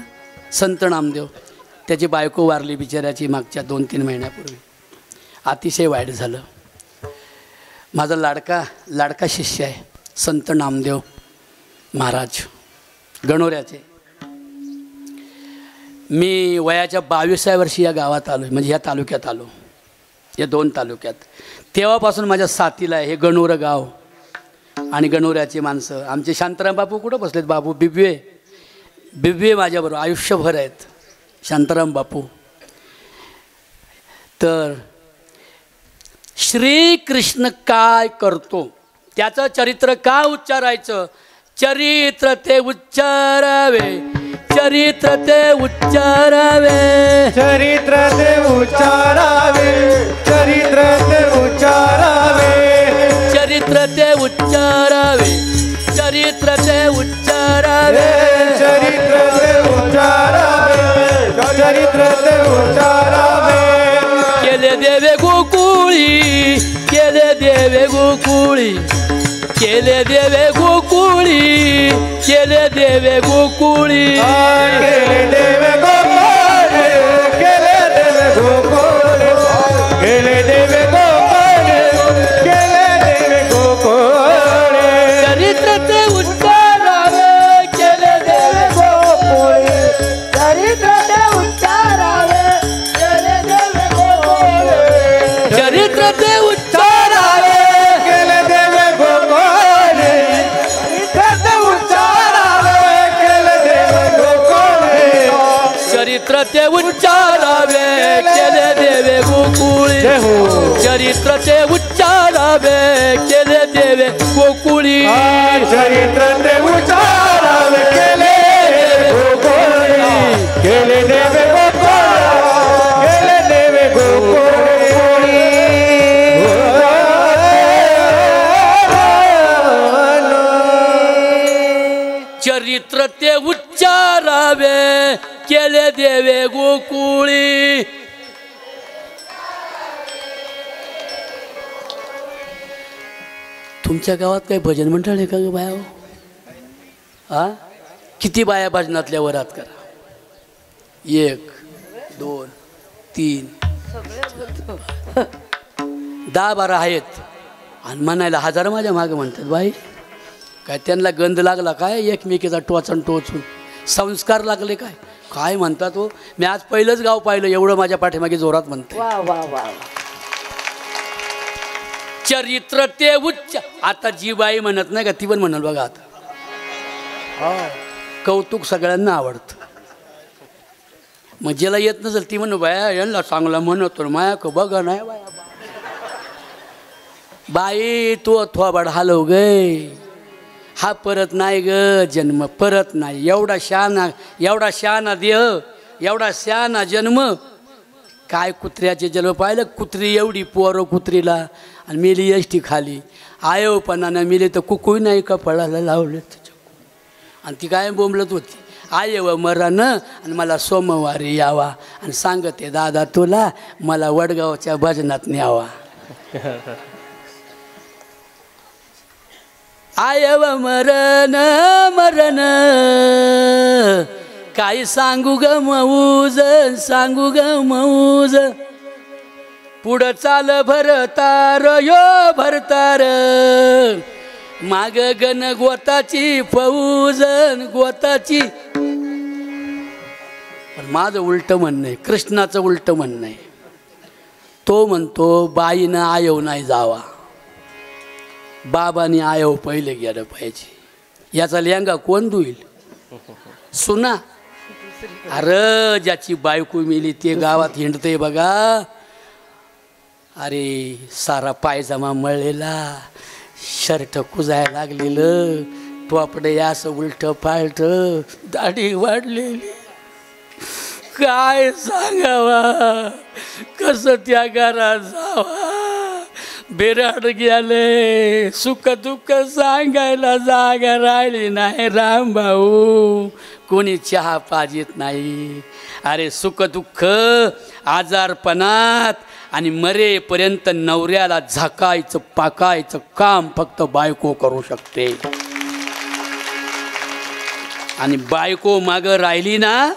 संत नामदेव त्याची बायको वारली बिचाऱ्याची मागच्या 2-3 महिन्यापूर्वी. अतिशय वाईट झालं. माझा लाडका शिष्य आहे संत नामदेव महाराज गणोऱ्याचे. मी वयाच्या 22व्या वर्षी या गावात आलो म्हणजे ह्या तालुक्यात आलो या 2 तालुक्यात. तेव्हापासून माझ्या साथीला हे गणोरं गाव आणि गणोऱ्याची माणसं. आमचे शांताराम बापू कुठं बसलेत बापू बिबवे माझ्याबरोबर आयुष्यभर आहेत शांताराम बापू. तर श्रीकृष्ण काय करतो त्याचं चरित्र का उच्चारायचं. चरित्र ते उच्चारावे चरित्र ते उच्चारावे चरित्र ते उच्चारावे चरित्र ते उच्चारावे चरित्र ते उच्चारावे चरित्र ते उच्चारावे चरित्र ते उच्चारावे चरित्र ते उच्चारावे. केले देवे गोकुळी केले देवे गोकुळी केले देवे गोकुळी केले देवे गोकुळी केले देवे गोकुळे केले देवे गोकुळे केले देवे गोकुळे केले देवे गोकुळे. चरित्र ते उच्चारावे केले देवे गोकुळी चरित्र ते उच्चारावे केले देवे गोकुळे चरित्र ते उच्चारावे केले देवे गोकुळे चरित्र ते उच्चारावे केले देवे गोकुळे. चरित्र ते उच्चारावे केले देवे गोकुळी चरित्र ते उच्चारावे केले देवे गोकुळी चरित्र ते उच्चारावे केले देवे गोकुळे केले देवे गोकुळे केले देवे गोकुळे. चरित्र ते उच्चारावे केले देवे गोकुळी. तुमच्या गावात काही भजन मंडळ आहे का ग बाया. हा किती बाया भजनातल्या वरात करा. 1 2 3 10-12 आहेत आणि म्हणायला 1000 माझ्या मागं म्हणतात. बाई काय त्यांना गंध लागला काय एकमेकीचा टोचन टोचून संस्कार लागले काय काय म्हणतात हो. मी आज पहिलंच गाव पाहिलं एवढं माझ्या पाठीमागे जोरात म्हणते. वा वा वा. चरित्र ते उच्च. आता जी बाई म्हणत नाही का ती पण म्हणाल बघा आता. कौतुक सगळ्यांना आवडतं. मग ज्याला येत नसेल ती म्हणू बाया यांना चांगला म्हणतो माया का बघा नाही बाया बाई तू थोबाड हलव गे. हा परत नाही ग जन्म परत नाही. एवढा शहाणा देह एवढा शहाणा जन्म. काय कुत्र्याचे जन्म पाहिलं. कुत्री एवढी पोरं कुत्रीला आणि मेली एसटी खाली. आयवपणानं मेली तर कुकूही नाही कपाळाला लावले आणि ती काय बोंबलत होती. आयव मरण आणि मला सोमवारी यावा आणि सांगते दादा तुला मला वडगावच्या भजनात न्यावा. आयव मरण मरण काय सांगू ग मऊज सांगू ग मऊज. पुढं चाल भरतार यो भरतार माग गण गोताची फौज गोताची. पण माझं उलटं म्हणणं आहे कृष्णाचं उलटं म्हणणं आहे. तो म्हणतो बाईनं आयव नाही जावा बाबांनी आयव पहिले गेलं पाहिजे. याचा लेंगा कोण धुईल सुना. अरे ज्याची बायको मिली ते गावात हिंडते बघा. अरे सारा पायजमा मळलेला शर्ट कुजायला लागलेलं टोपडे असं उलट पालट दाढी वाढलेली काय सांगावा, कसं त्या घरात जावा, बिराड गेले, सुख दुःख सांगायला जागा राहिली नाही राम भाऊ, कोणी चहा पाजित नाही. अरे सुख दुःख आजारपणात आणि मरेपर्यंत नवऱ्याला झाकायचं पाकायचं काम फक्त बायको करू शकते. आणि बायको मागं राहिली ना,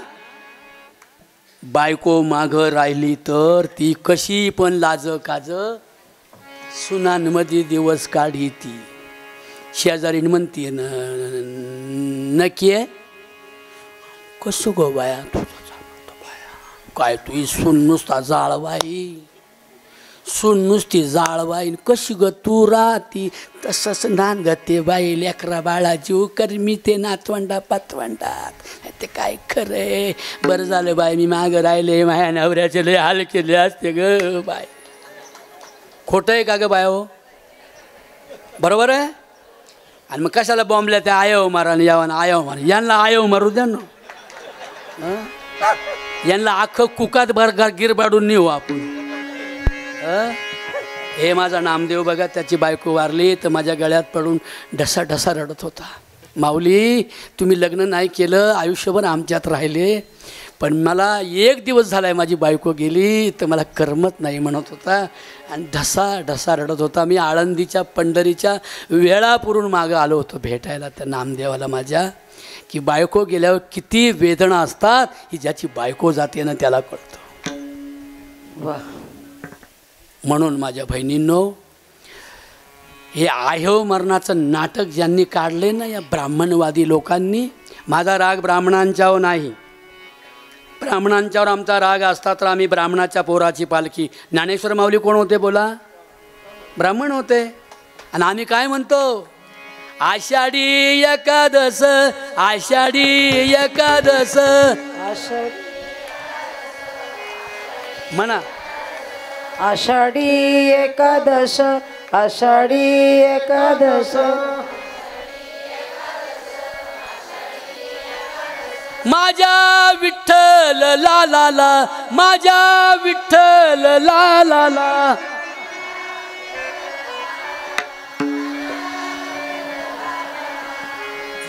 बायको मागं राहिली तर ती कशी पण लाज काज सुनांमध्ये दिवस काढी. ती शेजारीन म्हणते नक्की आहे कसं गो बाया, काय तू सून नुसता जाळवाई, सून नुसती जाळवाई, कशी ग तू राहती तसंच नांदते बाई, लेकरा बाळा जीव करमी ते नातवंडा पातवंडात. ते काय खरंय. बरं झालं बाई मी मागं राहिले, माझ्या नवऱ्याचे लय हाल केले असते ग बाय. खोटं आहे का ग बाय हो, बरोबर आहे. आणि मग कशाला बॉम्बल्या त्या आयव मारा यावा ना, आयव मारा, यांना आयव मारू द्या ना, यांना अख्खं कुकात गिरबाडून नेऊ आपण. हे माझा नामदेव बघा, त्याची बायको वारली तर माझ्या गळ्यात पडून ढसा ढसा रडत होता. माऊली तुम्ही लग्न नाही केलं, आयुष्यभर आमच्यात राहिले, पण मला एक दिवस झाला आहे माझी बायको गेली तर मला करमत नाही म्हणत होता आणि ढसा ढसा रडत होता. मी आळंदीच्या पंढरीच्या वेळा पुरून मागं आलो होतो भेटायला त्या नामदेवाला माझ्या, की बायको गेल्यावर किती वेदना असतात ही ज्याची बायको जाते ना त्याला कळतं. वा. म्हणून माझ्या बहिणींनो, हे आयव मरणाचं नाटक ज्यांनी काढले ना या ब्राह्मणवादी लोकांनी, माझा राग ब्राह्मणांच्यावर नाही, ब्राह्मणांच्यावर आमचा राग असता तर आम्ही ब्राह्मणाच्या पोराची पालखी. ज्ञानेश्वर माऊली कोण होते बोला, ब्राह्मण होते. आणि आम्ही काय म्हणतो, आषाढी एकादश, आषाढी एकादश म्हणा, आषाढी एकादश, आषाढी एकादश, माझ्या विठ्ठल ला ला ला, माझ्या विठ्ठल ला ला ला.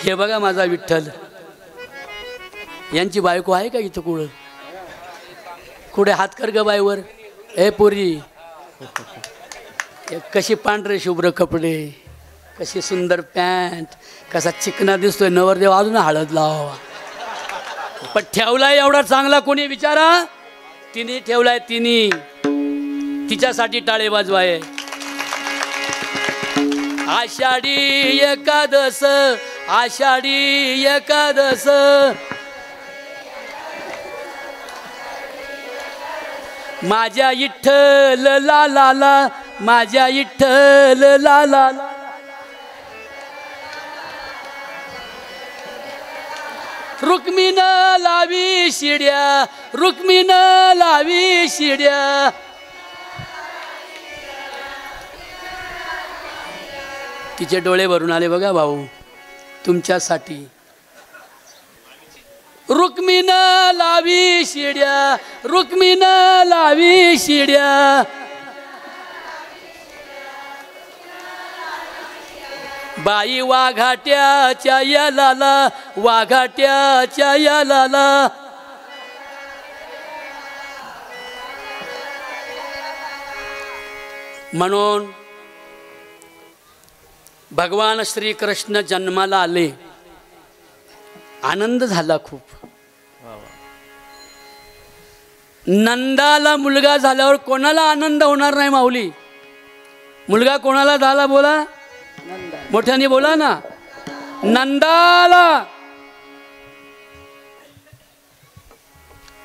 हे बघा माझा विठ्ठल, यांची बायको आहे का इथं कुठं, कुठे हात कर ग बाईवर. ए पोरी, कशी पांढरे शुभ्र कपडे, कशी सुंदर पॅन्ट, कसा चिकना दिसतोय, नवरदेव अजून हळद लावा. पण ठेवलाय एवढा चांगला कोणी विचारा, तिने ठेवलाय, तिने तिच्यासाठी टाळे वाजवाय. आषाढी एकादश, आषाढी एकादश, माझ्या विठ्ठल ला ला ला, माझ्या विठ्ठल ला ला ला. रुक्मिण लावी शिड्या, रुक्मिण लावी शिड्या. तिचे डोळे भरून आले बघा भाऊ तुमच्यासाठी. रुक्मिण लावी शिड्या, रुक्मिण लावी शिड्या. बाई वाघाट्याच्या यालाला, वाघाट्याच्या यालाला. म्हणून भगवान श्रीकृष्ण जन्माला आले, आनंद झाला खूप. नंदाला मुलगा झाल्यावर कोणाला आनंद होणार नाही माऊली. मुलगा कोणाला झाला बोला, मोठ्याने बोला ना, नंदाला.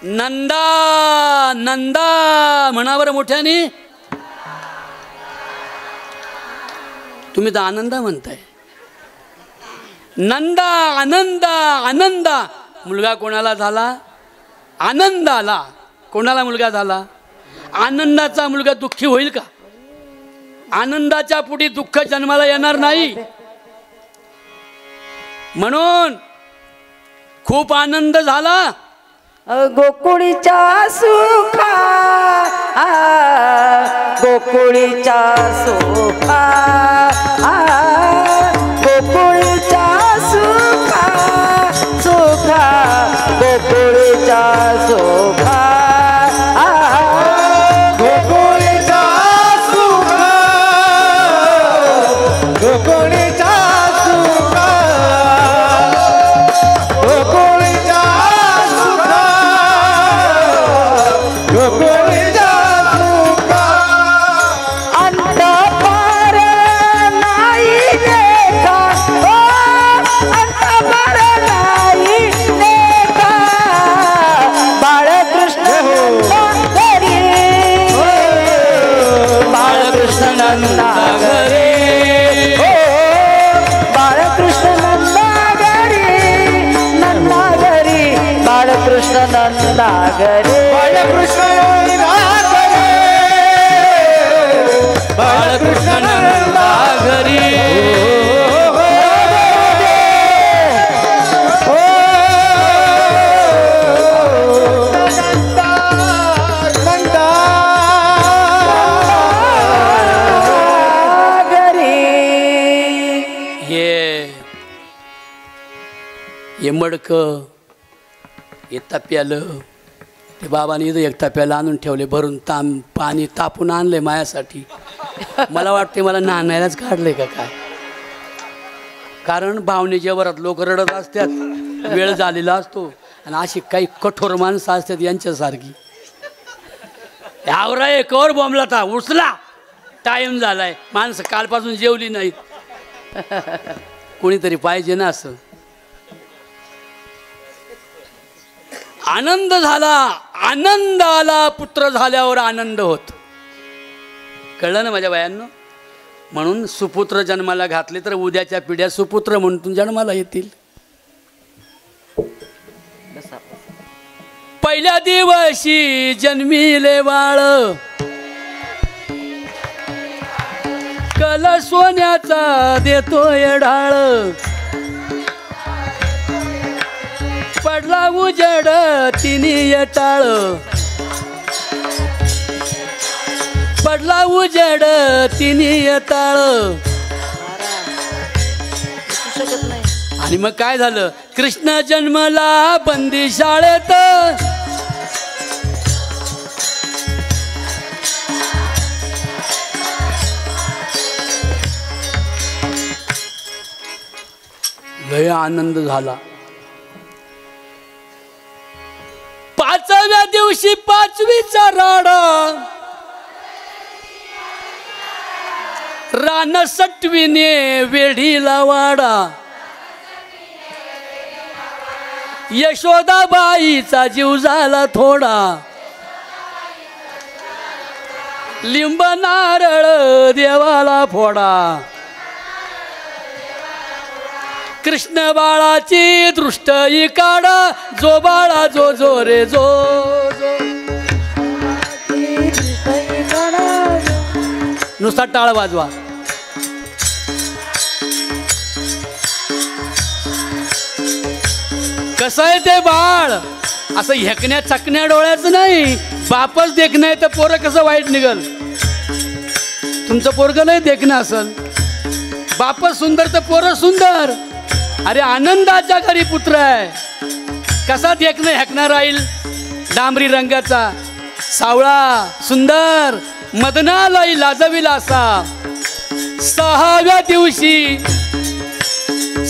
नंदा नंदा म्हणा बरं मोठ्याने. तुम्ही तर आनंदा म्हणताय. नंदा आनंदा आनंदा. मुलगा कोणाला झाला, आनंदाला. कोणाला मुलगा झाला, आनंदाचा मुलगा दुःखी होईल का. आनंदाच्या पुढे दुःख जन्माला येणार नाही. म्हणून खूप आनंद झाला गोकुळीच्या सुखा गोकुळीच्या सुखा गोकुळीच्या सुखा सुखा गोकुळीच्या सुखा गोकुळीचा सुखा गोकुळीचा सुखा गोकुळीचा सुखा गोकुळीचा सुखा अंत पार नाही लेखा ओ अंत पार नाही लेखा बाळकृष्ण घरी बाळकृष्ण नंदा घरी ओ बाळकृष्ण नंदा घरी नंदा घरी बाळकृष्ण नंदा घरी बाळकृष्ण बाळकृष्ण नंदा घरी हे मडकं हे तप्यालं ते बाबाने इथं एक तप्याला आणून ठेवले भरून पाणी तापून आणले मायासाठी मला वाटते मला नाणायलाच काढले का काय कारण भावनेच्या वरात लोक रडत असतात वेळ झालेला असतो आणि अशी काही कठोर माणसं असतात यांच्यासारखी यावरा एकावर बॉम्बला था उचला टाईम झालाय माणसं कालपासून जेवली नाहीत कोणीतरी पाहिजे ना असं आनंद झाला आनंद आला पुत्र झाल्यावर आनंद होत कळलं ना माझ्या बायांनो म्हणून सुपुत्र जन्माला घातले तर उद्याच्या पिढ्या सुपुत्र म्हणून जन्माला येतील पहिल्या दिवशी जन्मिले बाळ कल सोन्याचा देतोय ढाळ पडला उजड तिनी टाळ पडला उजड तिनी टाळ आणि मग काय झालं कृष्ण जन्मला बंदी शाळेत लय आनंद झाला 5व्या दिवशी 5वीचा राडा रान सटविने वेढीला वाडा यशोदाबाईचा जीव झाला थोडा लिंब नारळ देवाला फोडा कृष्ण बाळाची दृष्टही काढा जो बाळा जो जो रे जो नुसता टाळ वाजवा कसं आहे ते बाळ असं हेकण्या चकण्या डोळ्याचं नाही बापच देखणं आहे तर पोरं कसं वाईट निघल तुमचं पोरग नाही देखणं असल बापच सुंदर तर पोरं सुंदर अरे आनंदाच्या घरी पुत्र आहे कसा देखणं हेकणा राहील डांबरी रंगाचा सावळा सुंदर मदनालय लाजविला असा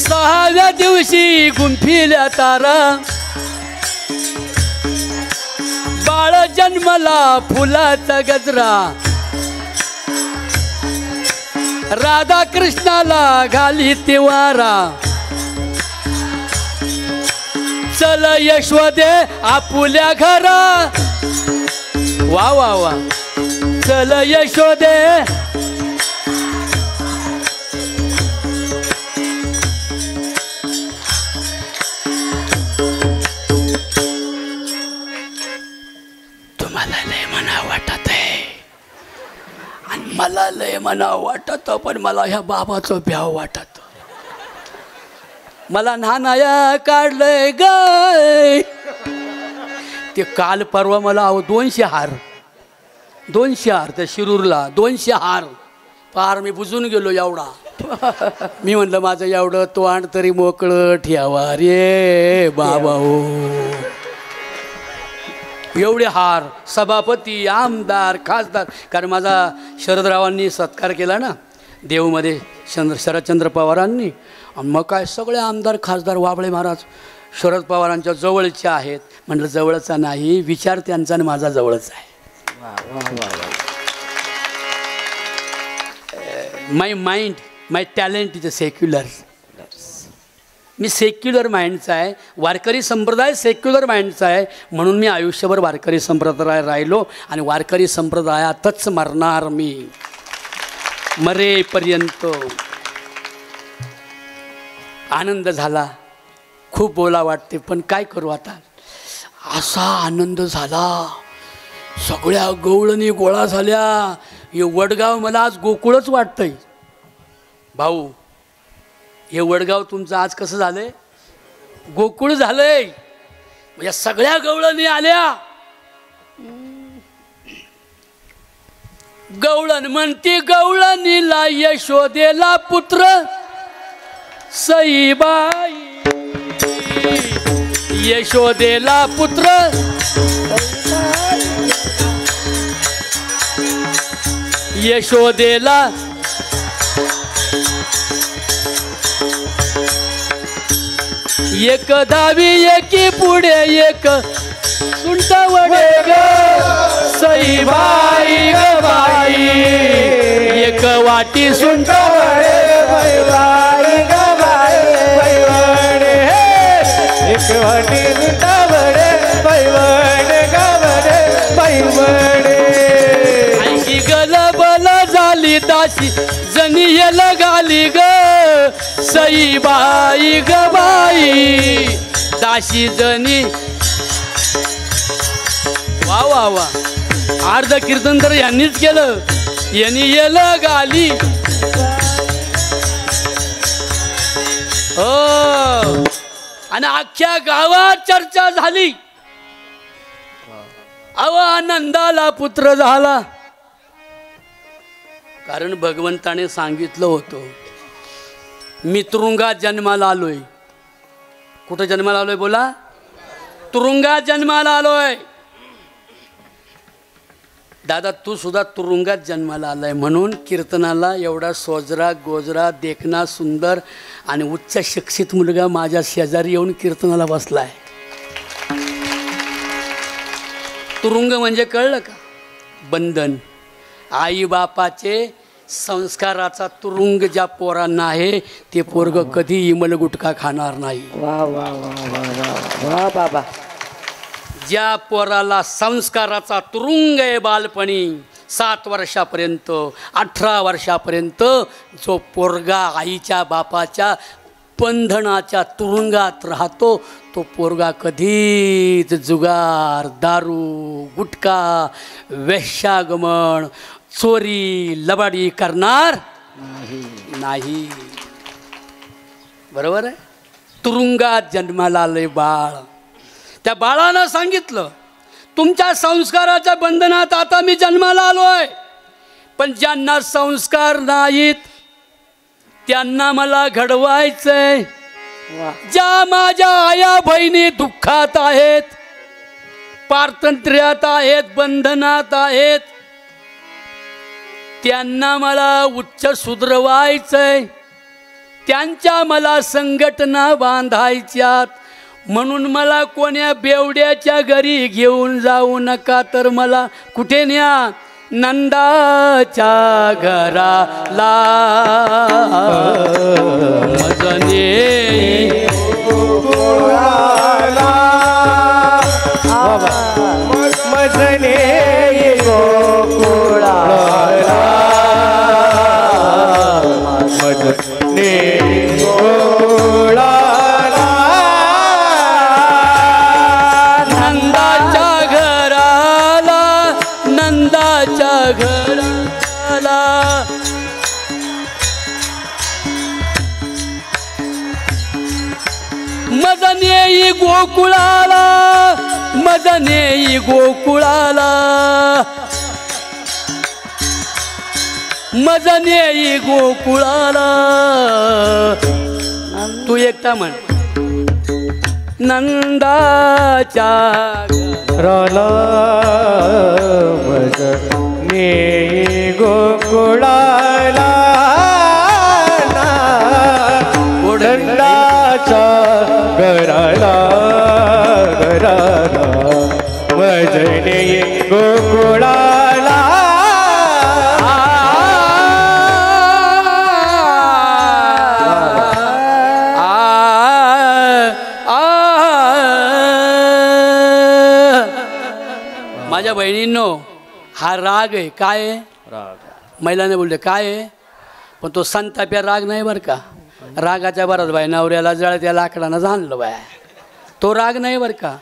6व्या दिवशी गुंफिल्या तारा बाळ जन्मला फुलाचा गजरा राधा कृष्णाला घाली तिवारा चल यशोदे आपुल्या घरा वा वा वा चल यशोदे तुम्हाला लय मना वाटत आहे आणि मला लय मना वाटत पण मला ह्या बाबाचं भ्याव वाटत मला नानाया काढलंय गाय ते काल परवा मला 200 हार 200 हार त्या शिरूरला 200 हार पार मी बुजून गेलो एवढा. मी म्हटलं माझं एवढं तोंड तरी मोकळं ठेवा रे बाबा हो. एवढे हार सभापती आमदार खासदार. कारण माझा शरदरावांनी सत्कार केला ना देवमध्ये शरदचंद्र पवारांनी. मग काय सगळे आमदार खासदार वाबळे महाराज शरद पवारांच्या जवळचे आहेत. म्हटलं जवळचा नाही विचार त्यांचा आणि माझा जवळचा आहे. My mind my talent is a secular. मी सेक्युलर माइंडचा आहे. वारकरी संप्रदाय सेक्युलर माइंडचा आहे. म्हणून मी आयुष्यभर वारकरी संप्रदाय राहिलो आणि वारकरी संप्रदायातच मरणार मी मरेपर्यंत. आनंद झाला खूप बोला वाटते पण काय करू आता. असा आनंद झाला सगळ्या गवळणी गोळा झाल्या. हे वडगाव मला आज गोकुळच वाटतंय भाऊ. हे वडगाव तुमचं आज कसं झालंय गोकुळ झालंय. या सगळ्या गवळणी आल्या. गवळण म्हणती गवळणीला यशोदेला पुत्र सईबाई. यशोदेला पुत्र यशोदेला एक दावी एकी पुढे एक सुंटावडे ग सईबाई ग बाई. एक वाटी सुंटावडे बाई ग बाई एक वाटी सुंटावडे बाई ग ऐकी गलबल झाली दासी जणी येला गाली ग सईबाई ग बाई. दासी जणी वा वा वा. अर्ध कीर्तन तर यांनीच केलं. यांनी येलं गाली हो. आणि अख्ख्या गावात चर्चा झाली. अव आनंदाला पुत्र झाला. कारण भगवंताने सांगितलं होतं मी तुरुंगात जन्माला आलोय. कुठं जन्माला आलोय बोला. तुरुंगात जन्माला आलोय. दादा तू सुद्धा तुरुंगात जन्माला आलाय. म्हणून कीर्तनाला एवढा सोजरा गोजरा देखना सुंदर आणि उच्च शिक्षित मुलगा माझ्या शेजारी येऊन कीर्तनाला बसलाय. तुरुंग म्हणजे कळलं का बंधन. आई बापाचे संस्काराचा तुरुंग ज्या पोरांना आहे ते पोरग कधी इमल गुटखा खाणार नाही. वा वा वा वा वा वा बाबा. ज्या पोराला संस्काराचा तुरुंग आहे बालपणी 7 वर्षापर्यंत 18 वर्षापर्यंत जो पोरगा आईच्या बापाच्या बंधनाच्या तुरुंगात राहतो तो पोरगा कधीच जुगार दारू गुटखा वेश्यागमन चोरी लबाडी करणार नाही. बरोबर आहे. तुरुंगात जन्माला आले बाळ. त्या बाळानं सांगितलं तुमच्या संस्काराच्या बंधनात आता मी जन्माला आलोय. पण ज्यांना संस्कार नाहीत त्यांना मला घडवायचंय. ज्या माझ्या आया बहिणी दुःखात आहेत पारतंत्र्यात आहेत बंधनात आहेत त्यांना मला उच्च सुधरवायचंय. त्यांच्या मला संघटना बांधायच्यात. म्हणून मला कोण्या बेवड्याच्या घरी घेऊन जाऊ नका तर मला कुठे न्या नंदाच्या घराला. मजने गोकुळाला मजने गोकुळाला मजने गोकुळाला नंदाच्या घराला नंदाच्या घराला. मजने गोकुळाला मजनेई गोकुळाला मजनेई गोकुळाला तू एकटा म्हण नंदाच्या राला मजने गोकुळाला नंदाच्या घराला घराला मजने गोकुळाला माझ्या बहिणींनो हा राग आहे. काय आहे? महिलाने बोलले काय आहे, पण तो संताप्या राग नाही बरं का. रागाच्या बराच बाय नवऱ्याला जळत्या लाकडानं जाणलं बाय, तो राग नाही बरं का.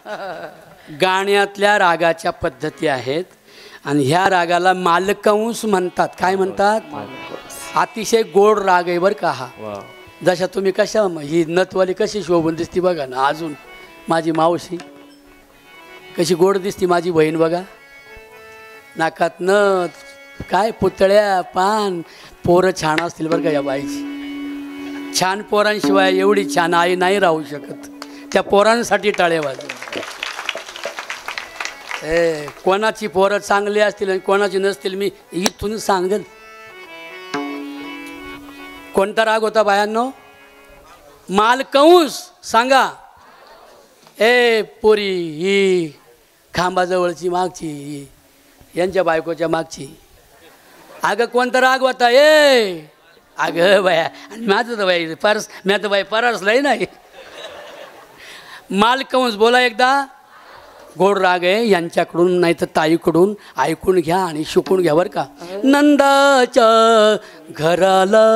गाण्यातल्या रागाच्या पद्धती आहेत आणि ह्या रागाला मालकंस म्हणतात. काय म्हणतात? अतिशय गोड राग आहे बरं का हा. जशा तुम्ही कशा ही नतवाली कशी शोभून दिसती बघा ना. अजून माझी मावशी कशी गोड दिसती, माझी बहीण बघा. नाकात नथ, काय पुतळ्या पान, पोरं छान असतील बरं का या बाईची. छान पोरांशिवाय एवढी छान आई नाही राहू शकत. त्या पोरांसाठी टाळे वाजव. कोणाची पोरं चांगली असतील आणि कोणाची नसतील मी इथून सांगेल. कोणता राग होता बायांनो? मालकंस. सांगा. पोरी ही खांबाजवळची मागची, यांच्या बायकोच्या मागची. अगं कोणता राग होता? अगं बाया, आणि माझं तर बाई परस, मी तर बाई परसलंय नाही. मालकंस बोला एकदा. गोड राग आहे. यांच्याकडून नाही तर ताईकडून ऐकून घ्या आणि शिकून घ्या बरं का. नंदाच्या घराला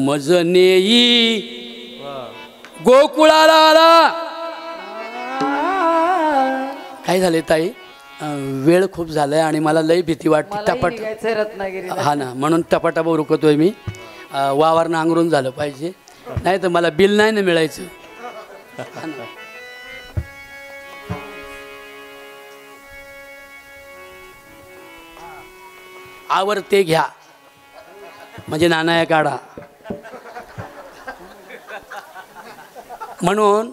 मजनेई गोकुळाला आला. काय झाले ताई, वेळ खूप झालाय आणि मला लई भीती वाटते. टपाट रत्नागिरी हा ना, म्हणून टपाटपा रुकतोय मी. वावरनं अंगरून झालं पाहिजे, नाही तर मला बिल नाही ना मिळायचं. हा ना. आवरते घ्या म्हणजे नानाया काढा. म्हणून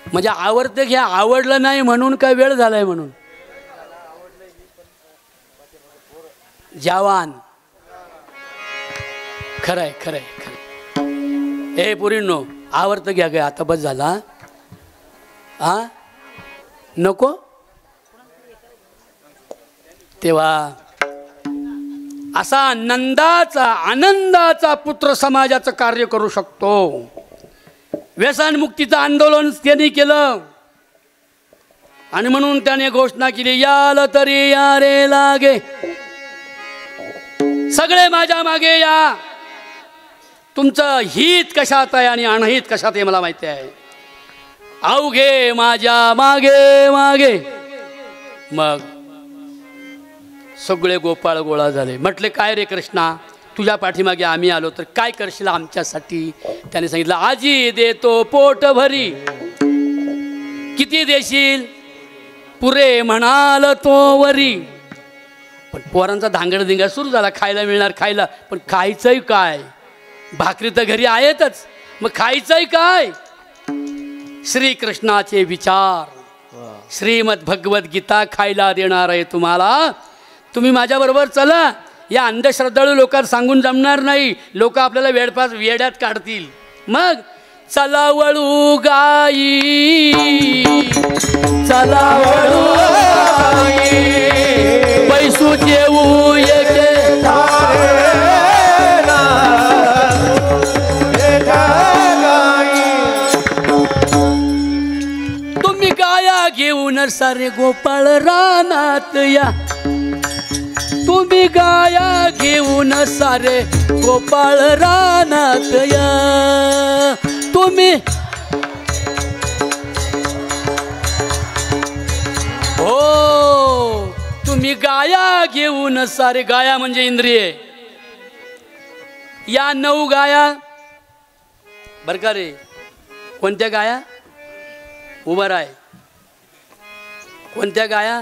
म्हणजे आवडते घ्या. आवडलं नाही म्हणून काय वेळ झालाय म्हणून. जवान खरंय खरंय खरं. पुरींनो आवडतं घ्या गे. आता बस झाला. हा नको तेव्हा असा नंदाचा आनंदाचा पुत्र समाजाचं कार्य करू शकतो. व्यसनमुक्तीचं आंदोलन त्यांनी केलं आणि म्हणून त्याने घोषणा केली, याल तरी या रे लागे, सगळे माझ्या मागे या. तुमचं हित कशात आहे आणि अनहित कशात आहे मला माहिती आहे. अवघे माझ्या मागे मागे. मग सगळे गोपाळ गोळा झाले. म्हटले काय रे कृष्णा, तुझ्या पाठीमागे आम्ही आलो तर काय करशील आमच्यासाठी? त्याने सांगितलं, आजी देतो पोट भरी. किती देशील? पुरे म्हणाल तो वरी. पण पोरांचा धांगडधिंगा सुरू झाला. खायला मिळणार खायला, पण खायचंय काय? भाकरी तर घरी आहेतच, मग खायचंय काय? श्रीकृष्णाचे विचार, श्रीमद भगवद्गीता खायला देणार आहे तुम्हाला. तुम्ही माझ्याबरोबर चला. या अंधश्रद्धाळू लोकांना सांगून जमणार नाही. लोक आपल्याला वेड्यात काढतील. मग चला वळू गाई, चला वळू गाई, पैसू जेऊ एके तुम्ही गाया घेऊन सारे गोपाळ रानात या. तुम्ही गाया घेऊन सारे गोपाळ रानात या. तुम्ही हो, तुम्ही गाया घेऊन सारे. गाया म्हणजे इंद्रिये. या 9 गाया बर का रे. कोणत्या गाया? उभा राय. कोणत्या गाया?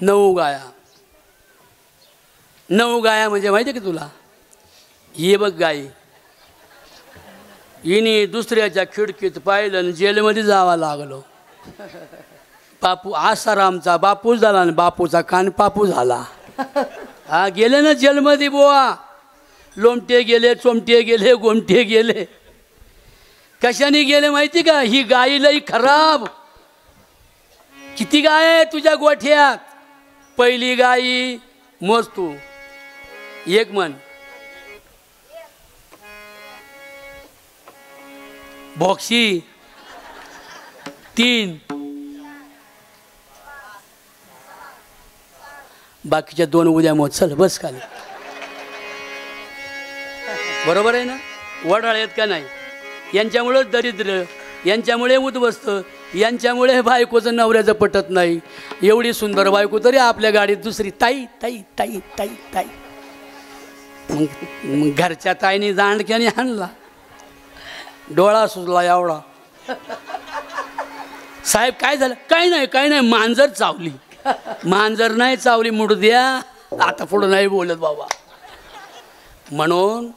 9 गाया. 9 गाया म्हणजे माहिती आहे का तुला? ये बघ गाई, हिने दुसऱ्याच्या खिडकीत पाहिलं आणि जेलमध्ये जावं लागलो. बापू आसारामचा बापू झाला आणि बापूचा कान पापू झाला. हा गेले ना जेलमध्ये बुवा. लोमटे गेले, चोमटे गेले, गोमटे गेले. कशाने गेले माहिती का? ही गाई लई खराब. किती गाय आहे तुझ्या गोठ्यात? पहिली गाई मोज तू, एक म्हण. भोक्षी 3, बाकीच्या 2 उद्या मोज. चल बस खाली. बरोबर आहे ना? वडाळ आहेत का नाही? यांच्यामुळेच दरिद्र, यांच्यामुळे उद्ध्वस्त, यांच्यामुळे बायकोचं नवऱ्याचं पटत नाही. एवढी सुंदर बायको तरी आपल्या गाडीत दुसरी ताई ताई ताई ताई ताई. मग घरच्या ताईने दांडक्याने आणला, डोळा सुजला एवढा. साहेब काय झालं? काही नाही, मांजर चावली. मांजर नाही चावली, मुड द्या. आता पुढं नाही बोलत बाबा. म्हणून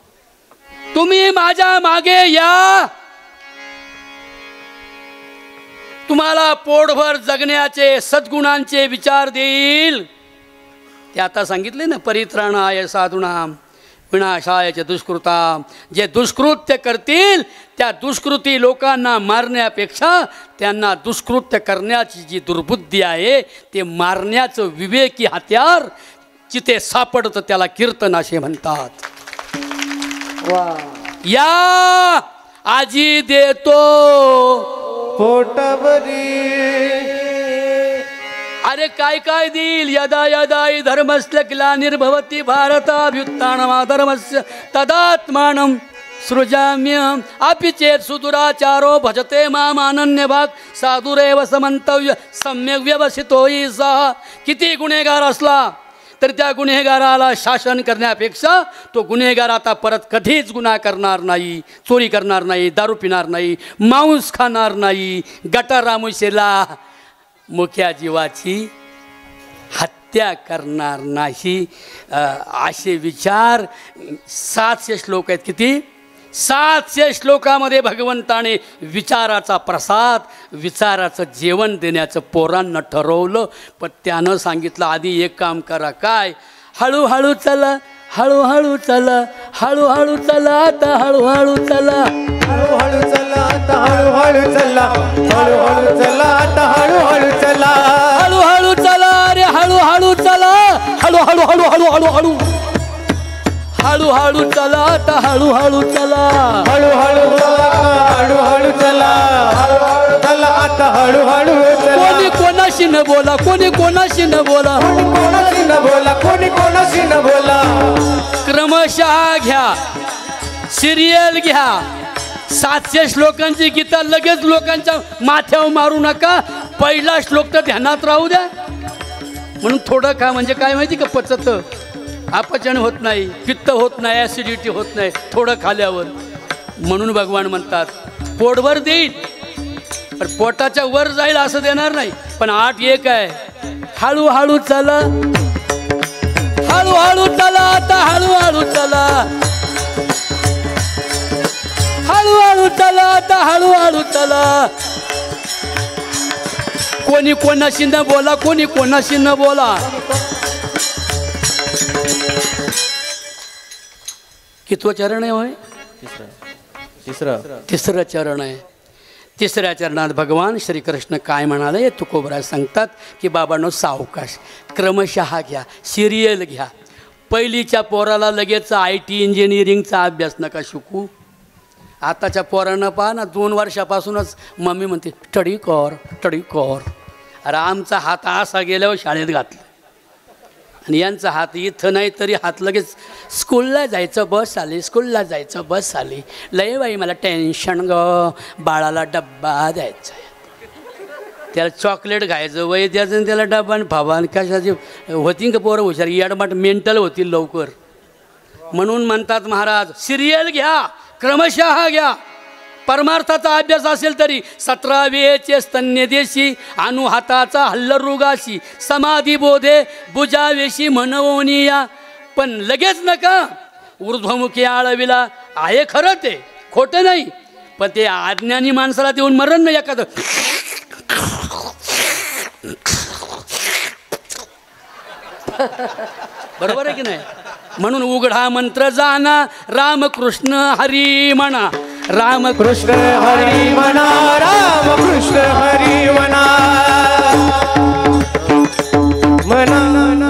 तुम्ही माझ्या मागे या. तुम्हाला पोटभर जगण्याचे सद्गुणांचे विचार देईल. ते आता सांगितले ना, परित्राणाय साधूनाम विनाशाय च दुष्कृताम. जे दुष्कृत्य करतील त्या दुष्कृती लोकांना मारण्यापेक्षा त्यांना दुष्कृत्य करण्याची जी दुर्बुद्धी आहे ते मारण्याचं विवेकी हत्यार जिथे सापडतं त्याला कीर्तन असे म्हणतात. वा. या आजी देतो पोटभरी. अरे काय काय देईल? यदा यदा हि धर्मस्य ग्लानिर्भवति भारताभ्युत्थानमाधर्मस्य तदात्मानं सृजाम्यहम् अपि चेत् सुदुराचारो भजते माम् अनन्यभाग साधुरेव समंतव्य सम्यक व्यवसितो हि सः. किती गुन्हेगार असला तर त्या गुन्हेगाराला शासन करण्यापेक्षा तो गुन्हेगार आता परत कधीच गुन्हा करणार नाही, चोरी करणार नाही, दारू पिणार नाही, मांस खाणार नाही, गटार रामुशेला मुख्या जीवाची हत्या करणार नाही. असे विचार 700 श्लोक आहेत. किती? 700 श्लोकामध्ये भगवंताने विचाराचा प्रसाद, विचाराचं जेवण देण्याचं पोरांना ठरवलं. पण त्यानं सांगितलं आधी एक काम करा. काय? हळूहळू चला, हळूहळू चला, हळूहळू चला, आता हळूहळू चला, हळूहळू चला आता हळूहळू चला, हळूहळू चला आता हळूहळू चला, हळूहळू चला रे, हळूहळू चला, हळूहळू हळूहळू हळूहळू हळूहळू चला, आता हळूहळू चला, हळूहळू चला, हळूहळू चला, हळूहळू चला आता हळूहळू चला. कोणी कोणाशी न बोला, कोणी कोणाशी न बोला, कोणी कोणाशी न बोला, कोणी कोणाशी न बोला. क्रमशः घ्या, सिरियल घ्या. 700 श्लोकांची गीता लगेच लोकांच्या माथ्यावर मारू नका. पहिला श्लोक तर ध्यानात राहू द्या. म्हणून थोडं खा. म्हणजे काय माहिती का? पचत, अपचन होत नाही, पित्त होत नाही, ॲसिडिटी होत नाही थोडं खाल्यावर. म्हणून भगवान म्हणतात पोटभर देईल पण पोटाच्या वर जाईल असं देणार नाही. पण 8:1 आहे. हळूहळू चला, हळूहळू चला, आता हळूहळू चला, हळूहळू चला, आता हळूहळू चला. कोणी कोणाशी न बोला, कोणी कोणाशी न बोला. कितवं चरण आहे होय? तिसरं चरण आहे. तिसऱ्या चरणात भगवान श्रीकृष्ण काय म्हणाले तुकोबराज सांगतात की बाबांनो सावकाश, क्रमशः घ्या, सिरियल घ्या. पहिलीच्या पोराला लगेच IT इंजिनिअरिंगचा अभ्यास नका शिकू. आताच्या पोरांना पहा ना, 2 वर्षापासूनच मम्मी म्हणते स्टडी कर, स्टडी कर. अरे आमचा हात असा गेल्यावर शाळेत घातला आणि यांचा हात इथं नाही तरी हात लगेच स्कूलला जायचं बस आली, स्कूलला जायचं बस आली. लय बाई मला टेन्शन ग, बाळाला डब्बा द्यायचा आहे, त्याला चॉकलेट खायचं, वय द्यायचं, त्याला डब्बा आणि फाबान कशाची होती का पोरं हुशार, याडमाट मेंटल होतील लवकर. म्हणून म्हणतात महाराज सिरियल घ्या, क्रमशः घ्या. परमार्थाचा अभ्यास असेल तरी 17 वेळेचे स्तन्यदेशी अनु हाताचा हल्लरुगाशी समाधी बोधे बुजावेशी म्हणवनिया. पण लगेच नका ऊर्ध्वमुखी आळविला आहे खरं ते खोटं नाही, पण ते अज्ञानी माणसाला देऊन मरण नाही एखादं. बरोबर आहे की नाही? म्हणून उघडा मंत्र जाना रामकृष्ण हरी म्हणा, रामकृष्ण हरी म्हणा, रामकृष्ण हरी म्हणा.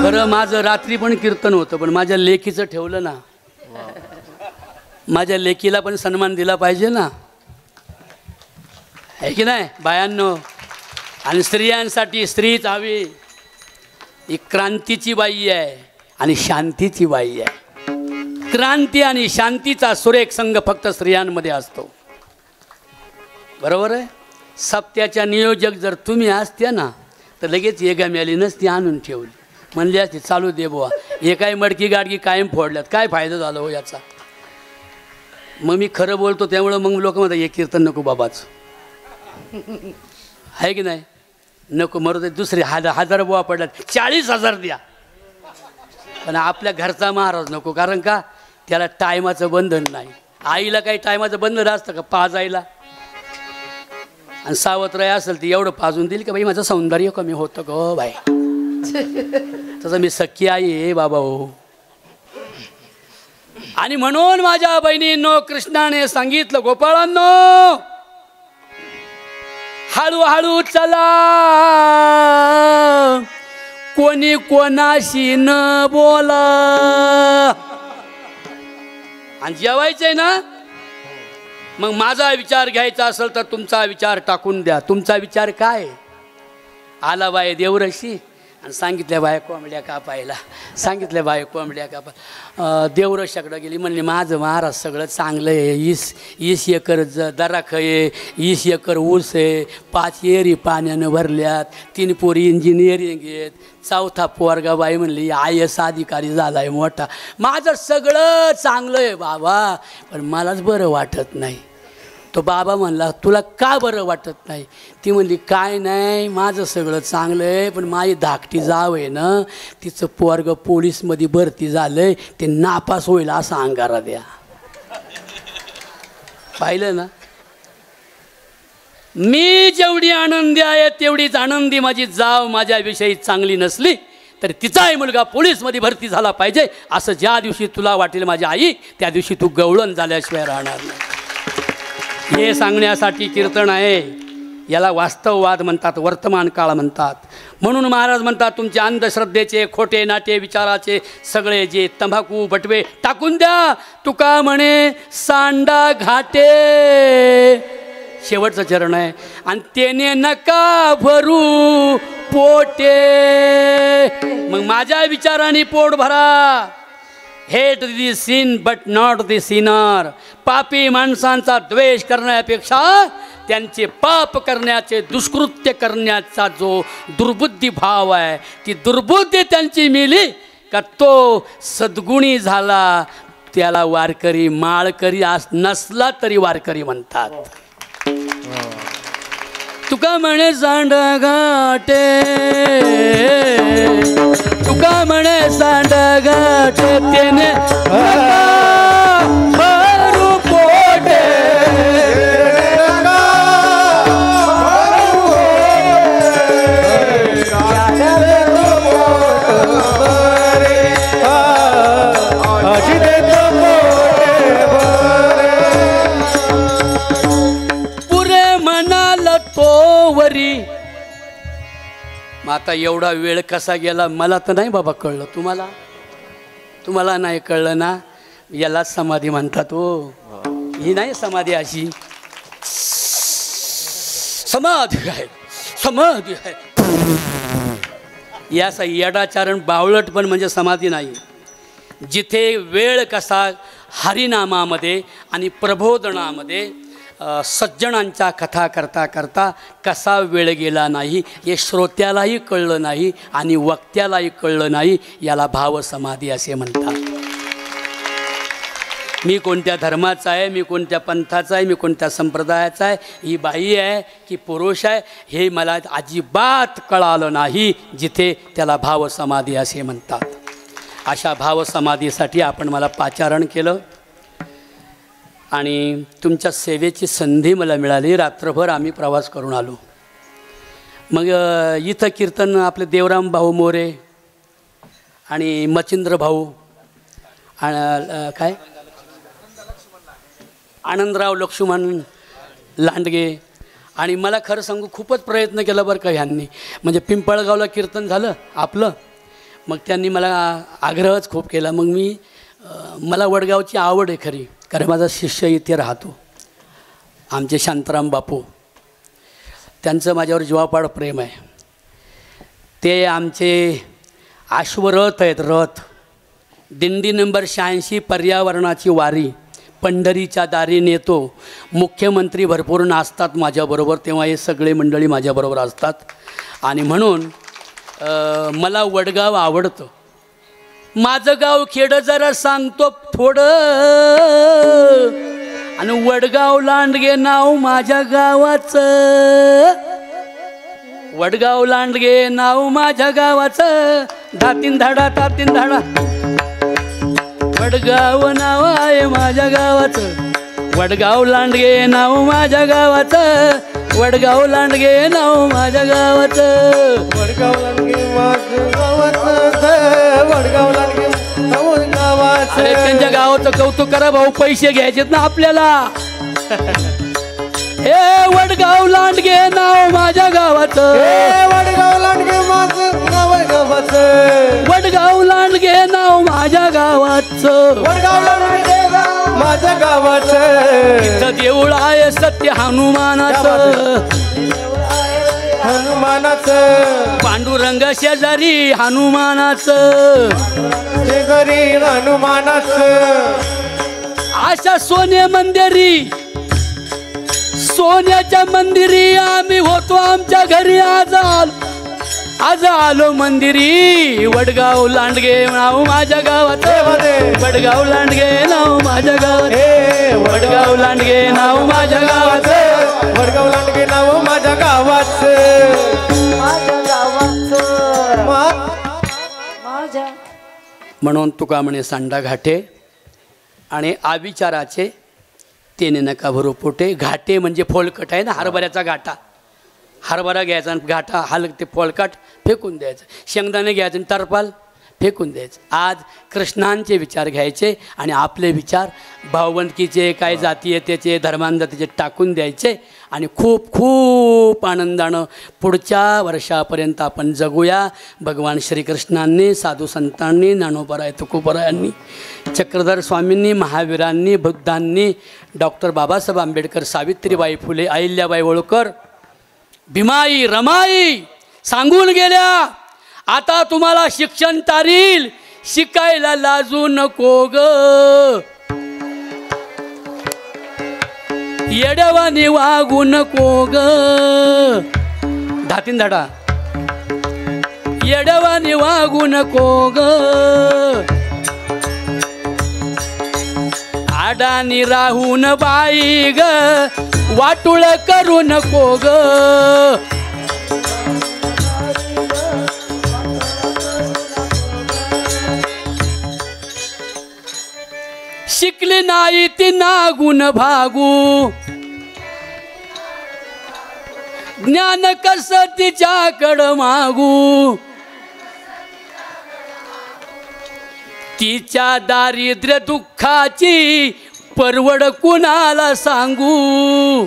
खरं माझं रात्री पण कीर्तन होतं, पण माझ्या लेकीचं ठेवलं ना. माझ्या लेकीला पण सन्मान दिला पाहिजे ना, आहे की नाही बायांनो? आणि स्त्रियांसाठी स्त्रीच हवी. ही क्रांतीची बाई आहे आणि शांतीची बाई आहे. क्रांती आणि शांतीचा सुरेख संघ फक्त स्त्रियांमध्ये असतो. बरोबर आहे? सप्त्याच्या नियोजक जर तुम्ही असत्या ना तर लगेच एका मिळाली नसती आणून ठेवली, म्हणली असती चालू दे बुवा, हे काय मडकी गाडगी कायम फोडल्यात, काय फायदा झाला हो याचा. मग मी खरं बोलतो त्यामुळं मग लोक म्हणतात हे कीर्तन नको बाबाच, आहे की नाही? नको मरू दे, दुसरे 1000 बुवा पडल्यात 40,000 द्या, पण आपल्या घरचा महाराज नको. कारण का त्याला टायमाचं बंधन नाही. आईला काही टायमाचं बंधन असतं का पाजायला? आणि सावत्र असेल ती एवढं पाजून देईल की बाई माझं सौंदर्य कमी होतं ग बाई. तसं मी सख्खी आई आहे बाबा हो. आणि म्हणून माझ्या बहिणींनो कृष्णाने सांगितलं गोपाळांनो हळूहळू चला, कोणी कोणाशी न बोला. आणि जेवायचंय ना मग माझा विचार घ्यायचा असेल तर तुमचा विचार टाकून द्या. तुमचा विचार काय? आला बाय देवरशी आणि सांगितल्या बाय कोंबड्या कापायला, सांगितल्या बाय कोंबड्या कापा. देवरशाकडं गेली, म्हणली माझं महाराज सगळं चांगलं आहे, 20 एकर दराख आहे, 20 एकर ऊस आहे, 5 एरी पाण्यानं भरल्यात, 3 पोरी इंजिनिअरिंग आहेत, 4था पोरगा बाई म्हणली IAS अधिकारी झाला आहे मोठा. माझं सगळं चांगलं आहे बाबा, पण मलाच बरं वाटत नाही. तो बाबा म्हणला तुला का बरं वाटत नाही? ती म्हणली काय नाही, माझं सगळं चांगलं आहे, पण माझी धाकटी जाव आहे ना, तिचं पोरग पोलीसमध्ये भरती झालं आहे, ते नापास होईल असा अंगारा द्या. पाहिलं ना? मी जेवढी आनंदी आहे तेवढीच आनंदी माझी जाव माझ्याविषयी चांगली नसली तर तिचाही मुलगा पोलीसमध्ये भरती झाला पाहिजे असं ज्या दिवशी तुला वाटेल माझी आई, त्या दिवशी तू गवळण झाल्याशिवाय राहणार नाही. हे सांगण्यासाठी कीर्तन आहे. याला वास्तववाद म्हणतात, वर्तमान काळ म्हणतात. म्हणून महाराज म्हणतात तुमच्या अंधश्रद्धेचे खोटे नाटे विचाराचे सगळे जे तंबाखू बटवे टाकून द्या. तुका म्हणे सांडा घाटे, शेवटचं चरण आहे. आणि तेने नका भरू पोटे. मग माझ्या विचाराने पोट भरा. Hate the cin but not the Sinner. पापी माणसांचा द्वेष करण्यापेक्षा त्यांचे पाप करण्याचे दुष्कृत्य करण्याचा जो दुर्बुद्धी भाव आहे, ती दुर्बुद्धी त्यांची मिली का तो सद्गुणी झाला. त्याला वारकरी माळकरी नसला तरी वारकरी म्हणतात. तुका म्हणे सांडा घाटे, तुका म्हणे सांडा घाटे, त्याने भरू पोटे. पुरे म्हणाल तोवरी. मग आता एवढा वेळ कसा गेला मला तर नाही बाबा कळलं. तुम्हाला नाही कळलं ना? यालाच समाधी म्हणतात हो. ही नाही समाधी अशी. समाधी आहे, समाधी आहे. याचा येडाचारण बावळट पण म्हणजे समाधी नाही. जिथे वेळ कसा हरिनामामध्ये आणि प्रबोधनामध्ये सज्जनांच्या कथा करता करता कसा वेळ गेला नाही हे श्रोत्यालाही कळलं नाही आणि वक्त्यालाही कळलं नाही. याला भावसमाधी असे म्हणतात. मी कोणत्या धर्माचा आहे, मी कोणत्या पंथाचा आहे, मी कोणत्या संप्रदायाचा आहे, ही बाई आहे की पुरुष आहे, हे मला अजिबात कळालं नाही, जिथे त्याला भावसमाधी असे म्हणतात. अशा भावसमाधीसाठी आपण मला पाचारण केलं आणि तुमच्या सेवेची संधी मला मिळाली. रात्रभर आम्ही प्रवास करून आलो. मग इथं कीर्तन आपले देवराम भाऊ मोरे आणि मच्छिंद्र भाऊ काय आनंदराव लक्ष्मण लांडगे आणि मला खरं सांगू खूपच प्रयत्न केला बरं का ह्यांनी. म्हणजे पिंपळगावला कीर्तन झालं आपलं, मग त्यांनी मला आग्रहच खूप केला. मग मला वडगावची आवड आहे खरी, कारण माझा शिष्य इथे राहतो आमचे शांताराम बापू, त्यांचं माझ्यावर जीवापाड प्रेम आहे. ते आमचे अश्वरथ आहेत, रथ. दिंडी नंबर 86 पर्यावरणाची वारी पंढरीच्या दारी नेतो. मुख्यमंत्री भरपूर नाचतात माझ्याबरोबर, तेव्हा हे सगळे मंडळी माझ्याबरोबर असतात. आणि म्हणून मला वडगाव आवडतं. माझं गाव खेडं जरा सांगतो थोडं, आणि वडगाव लांडगे नाव माझ्या गावाचं. वडगाव लांडगे नाव माझ्या गावाचं. धातीन धाडा तातीन धाडा, वडगाव नाव आहे माझ्या गावाचं. वडगाव लांडगे नाव माझ्या गावाचं. वडगाव लांडगे नाव माझ्या गावाचं. वडगाव लांडगे माझं गावाचं. वडगाव लांडगे नाव गावाचं. अरे त्यांच्या गावाचं कौतुक करा भाऊ, पैसे घ्यायचेत ना आपल्याला. हे वडगाव लांडगे नाव माझ्या गावाचं. वडगाव लांडगे माझं नाव गावाचं. वडगाव लांडगे नाव माझ्या गावाचं. वडगाव लांडगे माझ्या गावाचं. इथं देऊळ आहे सत्य हनुमानाचं. हनुमानाचं. पांडुरंग शेजारी हनुमानाचं. शेजारी हनुमानाचं. अशा सोने मंदिरी, सोन्याच्या मंदिरी आम्ही होतो आमच्या घरी. आज आलो मंदिरी. वडगाव लांडगे नाव माझ्या गावात. वडगाव लांडगे नाव माझ्या गावात. वडगाव लांडगे नाव माझ्या गावात. वडगाव लांडगे नाव माझ्या गावात. म्हणून तुका म्हणे सांडा घाटे आणि आविचाराचे तेने नका भरू पोटे. घाटे म्हणजे फोलकट आहे ना, हरभऱ्याचा घाटा. हरभरा घ्यायचा आणि घाटा ते फोलकट फेकून द्यायचं. शेंगदाणे घ्यायचं आणि टरपाल फेकून द्यायचं. आज कृष्णांचे विचार घ्यायचे आणि आपले विचार भावबंदकीचे, काय जातीय त्याचे, धर्मांजातीचे टाकून द्यायचे आणि खूप खूप आनंदानं पुढच्या वर्षापर्यंत आपण जगूया. भगवान श्रीकृष्णांनी, साधू संतांनी, ज्ञानोबराय तुकोबरायांनी, चक्रधर स्वामींनी, महावीरांनी, बुद्धांनी, डॉक्टर बाबासाहेब आंबेडकर, सावित्रीबाई फुले, अहिल्याबाई होळकर, भीमाई, रमाई सांगून गेल्या. आता तुम्हाला शिक्षण तारील, शिकायला लाजू नको ग. येडवानी वागू नको ग. धातीन धाडा, येडवानी वागू नको ग. आडानी राहून बाई ग, वाटुळ करू नको ग. शिकली नाही ती नागून भागू, ज्ञान कस तिच्याकडं मागू. तिच्या दारिद्र्य दुःखाची परवड कुणाला सांगू.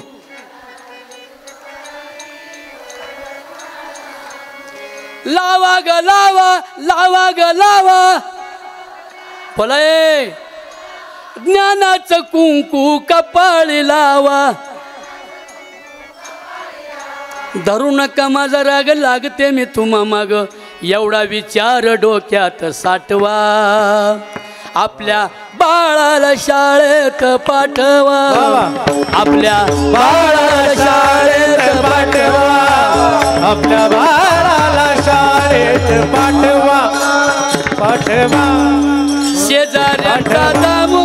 लावा ग लावा, लावा ग लावा, बोलाय ज्ञानाचं कुंकू कपाळी लावा. धरू नका माझा राग, लागते मी तुम्हा माग. एवढा विचार डोक्यात साठवा, आपल्या बाळाला शाळेत पाठवा. आपल्या बाळाला शाळेत पाठवा. आपल्या बाळाला शाळेत पाठवा. पाठवा. शेजाऱ्यांचा दामू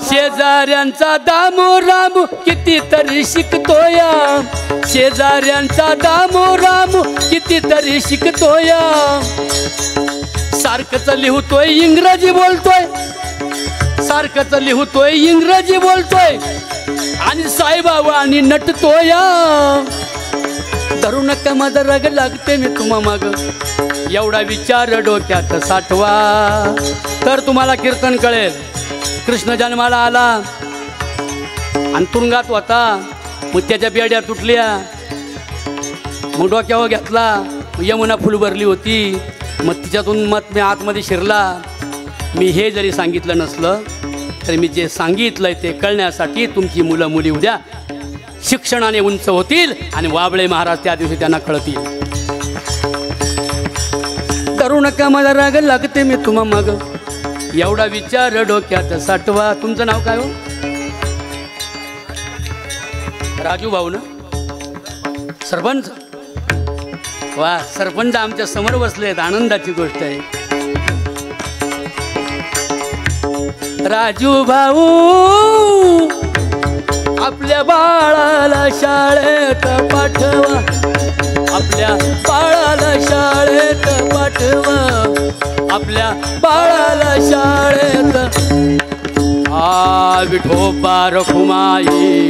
शेजाऱ्यांचा दामू रामू कितीतरी शिकतोया शेजाऱ्यांचा दामू रामू कितीतरी शिकतोया सारखंच लिहतोय इंग्रजी बोलतोय सारखंच लिहतोय इंग्रजी बोलतोय आणि साईबाबा आणि नटतोया धरू नका माझा राग लागते मी तुम्हा माग एवढा विचार डोक्यात साठवा तर तुम्हाला कीर्तन कळेल कृष्ण जन्माला आला आणि तुरुंगात होता मग त्याच्या बेड्या तुटल्या मग डोक्यावर घेतला यमुना फुल भरली होती मग तिच्यातून मत मी आतमध्ये शिरला मी हे जरी सांगितलं नसलं तरी मी जे सांगितलंय ते कळण्यासाठी तुमची मुलं मुली उद्या शिक्षणाने उंच होतील आणि वाबळे महाराज त्या दिवशी त्यांना कळतील करू नका मला राग लागते मी तुम्हा मग एवढा विचार डोक्यात साठवा तुमचं नाव काय हो राजू भाऊ ना सरपंच वा सरपंच आमच्या समोर बसले आहेत आनंदाची गोष्ट आहे राजू भाऊ आपल्या बाळाला शाळेत पाठवा आपल्या बाळाला शाळेत पाठवा आपल्या बाळाला शाळेत आ विठोबा रखुमाई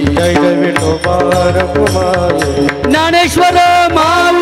जय जय विठोबा रखुमाई ज्ञानेश्वर माऊ